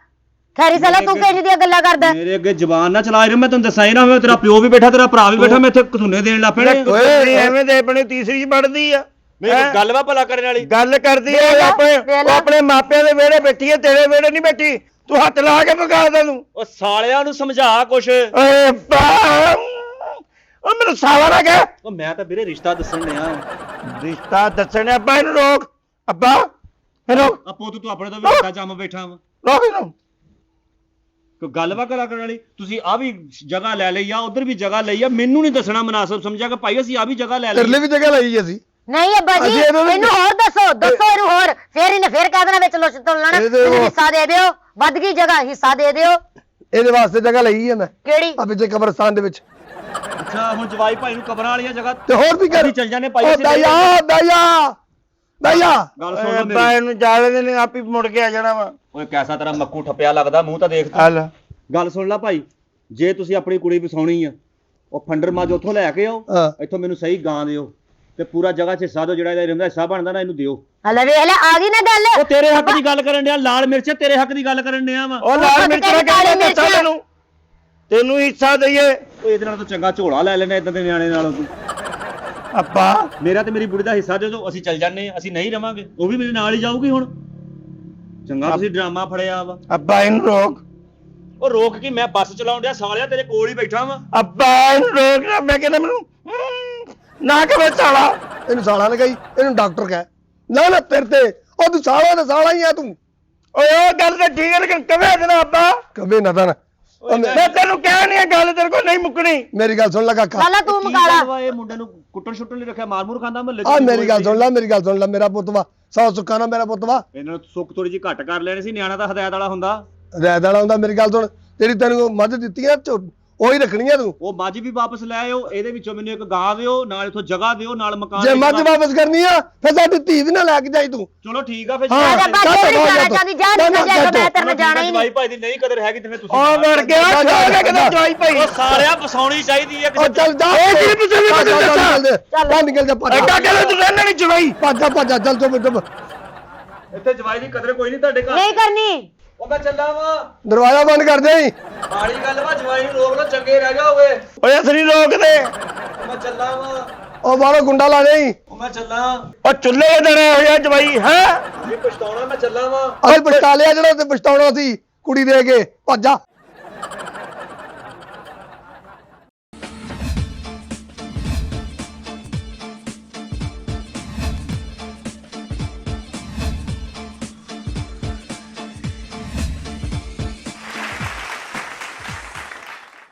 ਖੈਰੀ ਸਾਲਾ ਤੂੰ ਕਿੰਜ ਦੀਆਂ ਗੱਲਾਂ ਕਰਦਾ? ਮੇਰੇ ਅੱਗੇ ਜ਼ਬਾਨ ਨਾ ਚਲਾ ਰਿਹਾ, ਮੈਂ ਤੈਨੂੰ ਦੱਸਾਂ ਹੀ ਨਾ ਹੋਵੇ। ਤੇਰਾ ਪਿਓ ਵੀ ਬੈਠਾ, ਤੇਰਾ ਭਰਾ ਵੀ ਬੈਠਾ, ਮੈਂ ਇੱਥੇ ਕਤੂਨੇ ਦੇਣ ਲੱਗ ਪੈਣੇ। ਓਏ ਐਵੇਂ ਦੇ ਆਪਣੀ ਤੀਸਰੀ ਪੜਦੀ ਆ। ਮੇਰੀ ਗੱਲ ਵਾ ਭਲਾ ਕਰਨ ਵਾਲੀ। ਗੱਲ ਕਰਦੀ ਆ ਉਹ ਆਪਣੇ ਮਾਪਿਆਂ ਦੇ ਵਿਹੜੇ ਬੈਠੀ ਹੈ, ਤੇਰੇ ਵਿਹੜੇ ਨਹੀਂ ਬੈਠੀ। ਤੂੰ ਹੱਥ ਲਾ ਕੇ ਪਕਾ ਦੇ ਤੂੰ। ਉਹ ਸਾਲਿਆਂ ਨੂੰ ਸਮਝਾ ਕੁਛ। ਓਏ ਅੱਬਾ ਉਹ ਮੈਨੂੰ ਸਾਲਾ ਨਾ ਕਹਿ। ਉਹ ਮੈਂ ਤਾਂ ਵੀਰੇ ਰਿਸ਼ਤਾ ਦੱਸਣ ਡਿਆ। ਰਿਸ਼ਤਾ ਦੱਸਣੇ ਅੱਬਾ ਇਹਨੂੰ ਰੋਕ। ਅੱਬਾ ਇਹਨੂੰ ਆਪੋ ਤੂੰ ਆਪਣੇ ਤੋਂ ਵੀ ਵੱਡਾ ਜੰਮ ਬੈਠਾ ਵਾ। ਰੋਕ ਇਹਨੂੰ। ਕੋਈ ਗੱਲ ਵਾ ਕਰਨ ਵਾਲੀ। ਤੁਸੀਂ ਆ ਵੀ ਜਗ੍ਹਾ ਲੈ ਲਈ ਆ, ਉਧਰ ਵੀ ਜਗ੍ਹਾ ਲਈ ਆ, ਮੈਨੂੰ ਨਹੀਂ ਦੱਸਣਾ ਮਨਾਸਬ ਸਮਝਿਆ ਕਿ ਭਾਈ ਅਸੀਂ ਆ ਵੀ ਜਗ੍ਹਾ ਲੈ ਤੇਰੇ ਲਈ ਲਈ। ਵੀ ਜਗ੍ਹਾ ਲਈ ਅਸੀਂ। ਨਹੀਂ ਅੱਬਾ ਜੀ, ਅਸੀਂ ਇਹਨੂੰ ਇਹਨੂੰ ਹੋਰ ਦੱਸੋ ਇਹਨੂੰ ਹੋਰ। ਫੇਰ ਇਹਨੇ ਫੇਰ ਕਹਿ ਦੇਣਾ ਵਿੱਚ ਲੁੱਚ ਤੋਲਣਾ, ਮੈਨੂੰ ਹਿੱਸਾ ਦੇ ਦਿਓ, ਵੱਧ ਗਈ ਜਗ੍ਹਾ, ਹਿੱਸਾ ਦੇ ਦਿਓ। ਇਹਦੇ ਵਾਸਤੇ ਜਗ੍ਹਾ ਲਈ ਹੈ ਮੈਂ, ਕਿਹੜੀ? ਆ ਪਿੱਛੇ ਕਬਰਸਤਾਨ ਦੇ ਵਿੱਚ। ਅੱਛਾ ਹੁਣ ਜਵਾਈ ਭਾਈ ਨੂੰ ਕਬਰਾਂ ਵਾਲੀਆਂ ਜਗ੍ਹਾ ਤੇ ਹੋਰ ਵੀ ਕਰ। ਅਸੀਂ ਚੱਲ ਜਾਂਦੇ ਭਾਈ। ਓ ਦਇਆ ਦਇਆ ਦਇਆ। ਗੱਲ ਓਏ ਸੁਣ ਲਓ ਅੱਬਾ ਮੇਰੀ। ਇਹਨੂੰ ਜਾਵੇ ਦੇ ਨੇ ਆਪ ਹੀ ਮੁੜ ਕੇ ਆ ਜਾਣਾ ਵਾ। ਓਏ ਕੈਸਾ ਤੇਰਾ ਮੱਕੂ ਠੱਪਿਆ ਲੱਗਦਾ, ਮੂੰਹ ਤਾਂ ਦੇਖ ਤੂੰ। ਹਲ ਗੱਲ ਸੁਣ ਲੈ ਭਾਈ, ਜੇ ਤੁਸੀਂ ਆਪਣੀ ਕੁੜੀ ਵਸਾਉਣੀ ਆ, ਉਹ ਫੰਡਰ ਮਾਜ ਉੱਥੋਂ ਲੈ ਕੇ ਆਓ, ਹਾਂ। ਇੱਥੋਂ ਮੈਨੂੰ ਸਹੀ ਗਾਂ ਦਿਓ ਤੇ ਪੂਰਾ ਜਗ੍ਹਾ 'ਚ ਹਿੱਸਾ ਦਿਓ, ਜਿਹੜਾ ਇਹਦਾ ਹਿੱਸਾ ਬਣਦਾ ਨਾ ਇਹਨੂੰ ਦਿਓ। ਹਲੇ ਵੇਖ ਲੈ ਆ ਗਈ ਨਾ ਗੱਲ। ਉਹ ਤੇਰੇ ਹੱਕ ਦੀ ਗੱਲ ਕਰਨ ਡਿਆ, ਲਾਲ ਮਿਰਚ ਤੇਰੇ ਹੱਕ ਦੀ ਗੱਲ ਕਰਨ ਡਿਆ ਵਾ। ਉਹ ਲਾਲ ਮਿਰਚ ਨਾ ਕਹਿੰਦਾ ਦੱਸਾਂ ਤੈਨੂੰ ਹਿੱਸਾ ਦਈਏ। ਉਹ ਇਹਦੇ ਨਾਲ ਤਾਂ ਚੰਗਾ ਝੋਲਾ ਲੈ ਲੈਣਾ ਇਦਾਂ ਦੇ ਨਿਆਣੇ ਨਾਲੋਂ ਤੂੰ। ਅੱਬਾ ਮੇਰਾ ਤੇ ਮੇਰੀ ਬੁੜੀ ਦਾ ਹਿੱਸਾ ਦੇ ਦਿਓ, ਅਸੀਂ ਚੱਲ ਜਾਂਦੇ ਆ, ਅਸੀਂ ਨਹੀਂ ਰਵਾਂਗੇ। ਉਹ ਵੀ ਮੇਰੇ ਨਾਲ ਹੀ ਜਾਊਗੀ ਹੁਣ। ਚੰਗਾ ਤੁਸੀਂ ਡਰਾਮਾ ਫੜਿਆ ਵਾ। ਅੱਬਾ ਇਹਨੂੰ ਰੋਕ। ਉਹ ਰੋਕ ਕੇ ਮੈਂ ਬੱਸ ਚਲਾਉਣ ਡਿਆ, ਸਾਲਿਆ ਤੇਰੇ ਕੋਲ ਹੀ ਬੈਠਾ ਵਾ। ਅੱਬਾ ਇਹਨੂੰ ਰੋਕ ਨਾ। ਮੈਂ ਕਹਿੰਦਾ ਮੈਨੂੰ ਨਾ ਕਵੇ ਸਾਲਾ। ਇਹਨੂੰ ਸਾਲਾ ਨਾ ਕਹੀ, ਇਹਨੂੰ ਡਾਕਟਰ ਕਹਿ। ਨਾ ਨਾ ਤੇਰੇ ਤੇ ਉਹ ਤੂੰ ਸਾਲਾ ਤੇ ਸਾਲਾ ਹੀ ਆ ਤੂੰ। ਓਏ ਉਹ ਗੱਲ ਤਾਂ ਠੀਕ ਹੈ ਲੇਕਿਨ ਕਵੇ ਦੇਣਾ ਅੱਬਾ। ਕਵੇ ਨਾ ਤਾਂ ਮੈਂ ਤੈਨੂੰ ਕਹਿ ਨਹੀਂ ਗੱਲ ਤੇਰੇ ਕੋਲ ਨਹੀਂ ਮੁੱਕਣੀ। ਮੇਰੀ ਗੱਲ ਸੁਣ ਲੈ ਕਾਕਾ। ਲਾਲਾ ਤੂੰ ਕੀ ਮਕਾਲਾ। ਗੱਲ ਵਾ, ਇਹ ਮੁੰਡੇ ਨੂੰ ਕੁੱਟਣ ਛੁੱਟਣ ਲਈ ਰੱਖਿਆ, ਮਾਰ ਮੂਰ ਖਾਂਦਾ ਮਹੱਲੇ 'ਚ। ਆ ਮੇਰੀ ਗੱਲ ਸੁਣ ਲੈ, ਮੇਰੀ ਗੱਲ ਸੁਣ ਲੈ। ਮੇਰਾ ਪੁੱਤ ਵਾ, ਸੌ ਸੁੱਕਾ ਨਾ ਮੇਰਾ ਪੁੱਤ ਵਾ। ਇਹਨਾਂ ਨੂੰ ਸੁੱਕ ਥੋੜੀ ਜਿਹੀ ਘੱਟ ਕਰ ਲੈਣੀ ਸੀ, ਨਿਆਣਾ ਤਾਂ ਹਦਾਇਤ ਵਾਲਾ ਹੁੰਦਾ। ਰੈਦ ਵਾਲਾ ਹੁੰਦਾ। ਮੇਰੀ ਗੱਲ ਸੁਣ, ਜਿਹੜੀ ਤੈਨੂੰ ਮੱਝ ਦਿੱਤੀ ਆ ਉਹੀ ਰੱਖਣੀ ਆ ਤੂੰ। ਉਹ ਮੱਝ ਵੀ ਵਾਪਸ ਲੈ ਆਇਓ, ਇਹਦੇ ਵਿੱਚੋਂ ਮੈਨੂੰ ਇੱਕ ਗਾਂ ਦਿਓ, ਨਾਲ ਇਥੋਂ ਜਗ੍ਹਾ ਦਿਓ, ਨਾਲ ਮਕਾਨ। ਜੇ ਮੱਝ ਵਾਪਸ ਕਰਨੀ ਆ ਫਿਰ ਸਾਡੀ ਧੀ ਵੀ ਨਾ ਲੈ ਕੇ ਜਾਈ ਤੂੰ। ਚਲੋ ਠੀਕ ਆ ਫਿਰ। ਹਾਂ। ਆ ਜਾ ਬੱਸ ਨਹੀਂ ਜਾਣਾ ਚਾਹਦੀ, ਜਾ ਨਹੀਂ ਜਾਏਗਾ, ਮੈਂ ਤੇਰੇ ਨਾਲ ਜਾਣਾ ਹੀ ਜਵਾਈ ਨਹੀਂ। ਭਾਈ ਦੀ ਨਹੀਂ ਕਦਰ ਹੈਗੀ ਤੇ ਫਿਰ ਤੁਸੀਂ ਉਹ ਮਰ ਗਿਆ ਛੋੜ ਕੇ ਜਵਾਈ ਭਾਈ। ਉਹ ਸਾਲਿਆ ਫਸਾਉਣੀ ਚਾਹੀਦੀ ਹੈ ਉਹ ਚੱਲ ਜਾ। ਇਹ ਕੀ ਪੁੱਛੇ ਵੀ ਚੱਲ ਦੱਸਾਂ। ਚੱਲ ਨਿਕਲ ਜਾ ਭੱਜ। ਐਡਾ ਕਹਿੰਦਾ ਤੂੰ ਰਹਿਣਾ ਨਹੀਂ ਜਵਾਈ। ਭੱਜ ਭੱਜ ਚੱਲ ਚੁੱਪ। ਇੱਥੇ ਜਵਾਈ ਦੀ ਕਦਰ ਕੋਈ ਨਹੀਂ ਤੁਹਾਡੇ ਘਰ। ਨਹੀਂ ਕਰਨੀ। ਉਹ ਮੈਂ ਚੱਲਾਂ ਵਾ। ਦਰਵਾਜ਼ਾ ਬੰਦ ਕਰ ਦੇ। ਮਾੜੀ ਗੱਲ ਵਾ, ਜਵਾਈ ਨੂੰ ਰੋਕ ਲੋ, ਚੰਗੇ ਰਹਿ ਜਾਓਗੇ। ਓਏ ਅਸਲੀ ਰੋਕਦੇ। ਮੈਂ ਚੱਲਾਂ ਵਾ। ਉਹ ਬਾਹਰੋਂ ਗੁੰਡਾ ਲਾ ਦੇ। ਉਹ ਮੈਂ ਚੱਲਾਂ। ਉਹ ਚੁੱਲ੍ਹੇ ਦੇ ਰਹੇ ਹੋਇਆ ਜਵਾਈ ਹੈ। ਇਹ ਪਛਤਾਉਣਾ, ਮੈਂ ਚੱਲਾਂ ਵਾ। ਅਸੀਂ ਪਛਤਾ ਲਿਆ ਜਿਹੜਾ ਤੇ ਪਛਤਾਉਣਾ ਸੀ ਕੁੜੀ ਦੇ ਕੇ। ਭੱਜ ਜਾ।